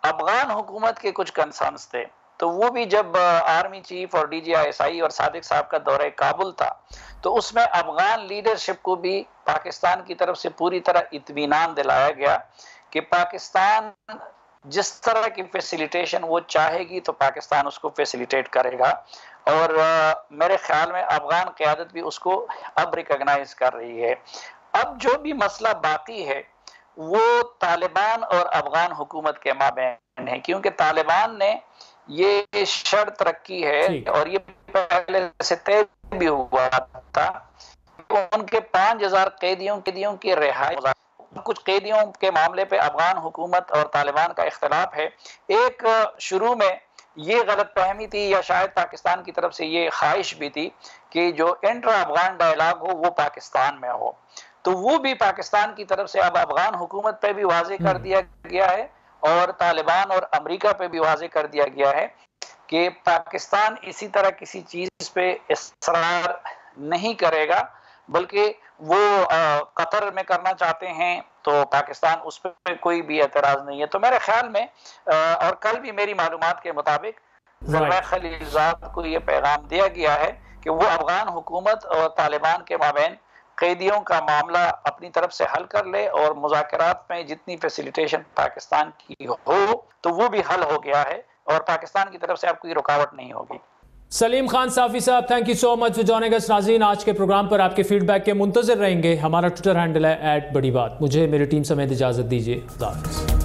अफगान हुकूमत के कुछ कंसर्न्स थे, तो वो भी जब आर्मी चीफ और DGISI और सादिक साहब का दौरे काबुल था, तो उसमें अफगान लीडरशिप को भी पाकिस्तान की तरफ से पूरी तरह इत्मीनान दिलाया गया कि पाकिस्तान जिस तरह की फैसिलिटेशन वो चाहेगी तो पाकिस्तान उसको फैसिलिटेट करेगा। और मेरे ख्याल में अफगान क़यादत भी उसको अब रिकॉग्नाइज कर रही है। अब जो भी मसला बाकी है वो तालिबान और अफगान हुकूमत के माबैन है, क्योंकि तालिबान ने ये शर्त रखी है और ये पहले से तय भी हुआ था, उनके 5000 कैदियों की रिहाई। कुछ कैदियों के मामले पे अफगान हुकूमत और तालिबान का इख्तलाफ है। एक शुरू में ये गलत फहमी थी या शायद पाकिस्तान की तरफ से ये ख्वाहिश भी थी कि जो इंट्रा अफगान डायलॉग हो वो पाकिस्तान में हो, तो वो भी पाकिस्तान की तरफ से अब अफगान हुकूमत पे भी वाजे कर दिया गया है और तालिबान और अमेरिका पे भी वाजे कर दिया गया है कि पाकिस्तान इसी तरह किसी चीज पे इसरार नहीं करेगा, बल्कि वो कतर में करना चाहते हैं तो पाकिस्तान उस पर कोई भी एतराज नहीं है। तो मेरे ख्याल में और कल भी मेरी मालूमात के मुताबिक ज़रवा खलीलजाद को ये पैगाम दिया गया है कि वो अफगान हुकूमत और तालिबान के माबैन कैदियों का मामला अपनी तरफ से हल कर ले और मुज़ाकरात में जितनी फैसिलिटेशन पाकिस्तान की हो तो वो भी हल हो गया है और पाकिस्तान की तरफ से अब कोई रुकावट नहीं होगी। सलीम खान साफ़ी साहब, thank you so much for joining us. नाज़रीन, आज के प्रोग्राम पर आपके फीडबैक के मुंतज़िर रहेंगे। हमारा ट्विटर हैंडल है @बड़ी बात। मुझे मेरी टीम समेत इजाज़त दीजिए। खुदा हाफ़िज़।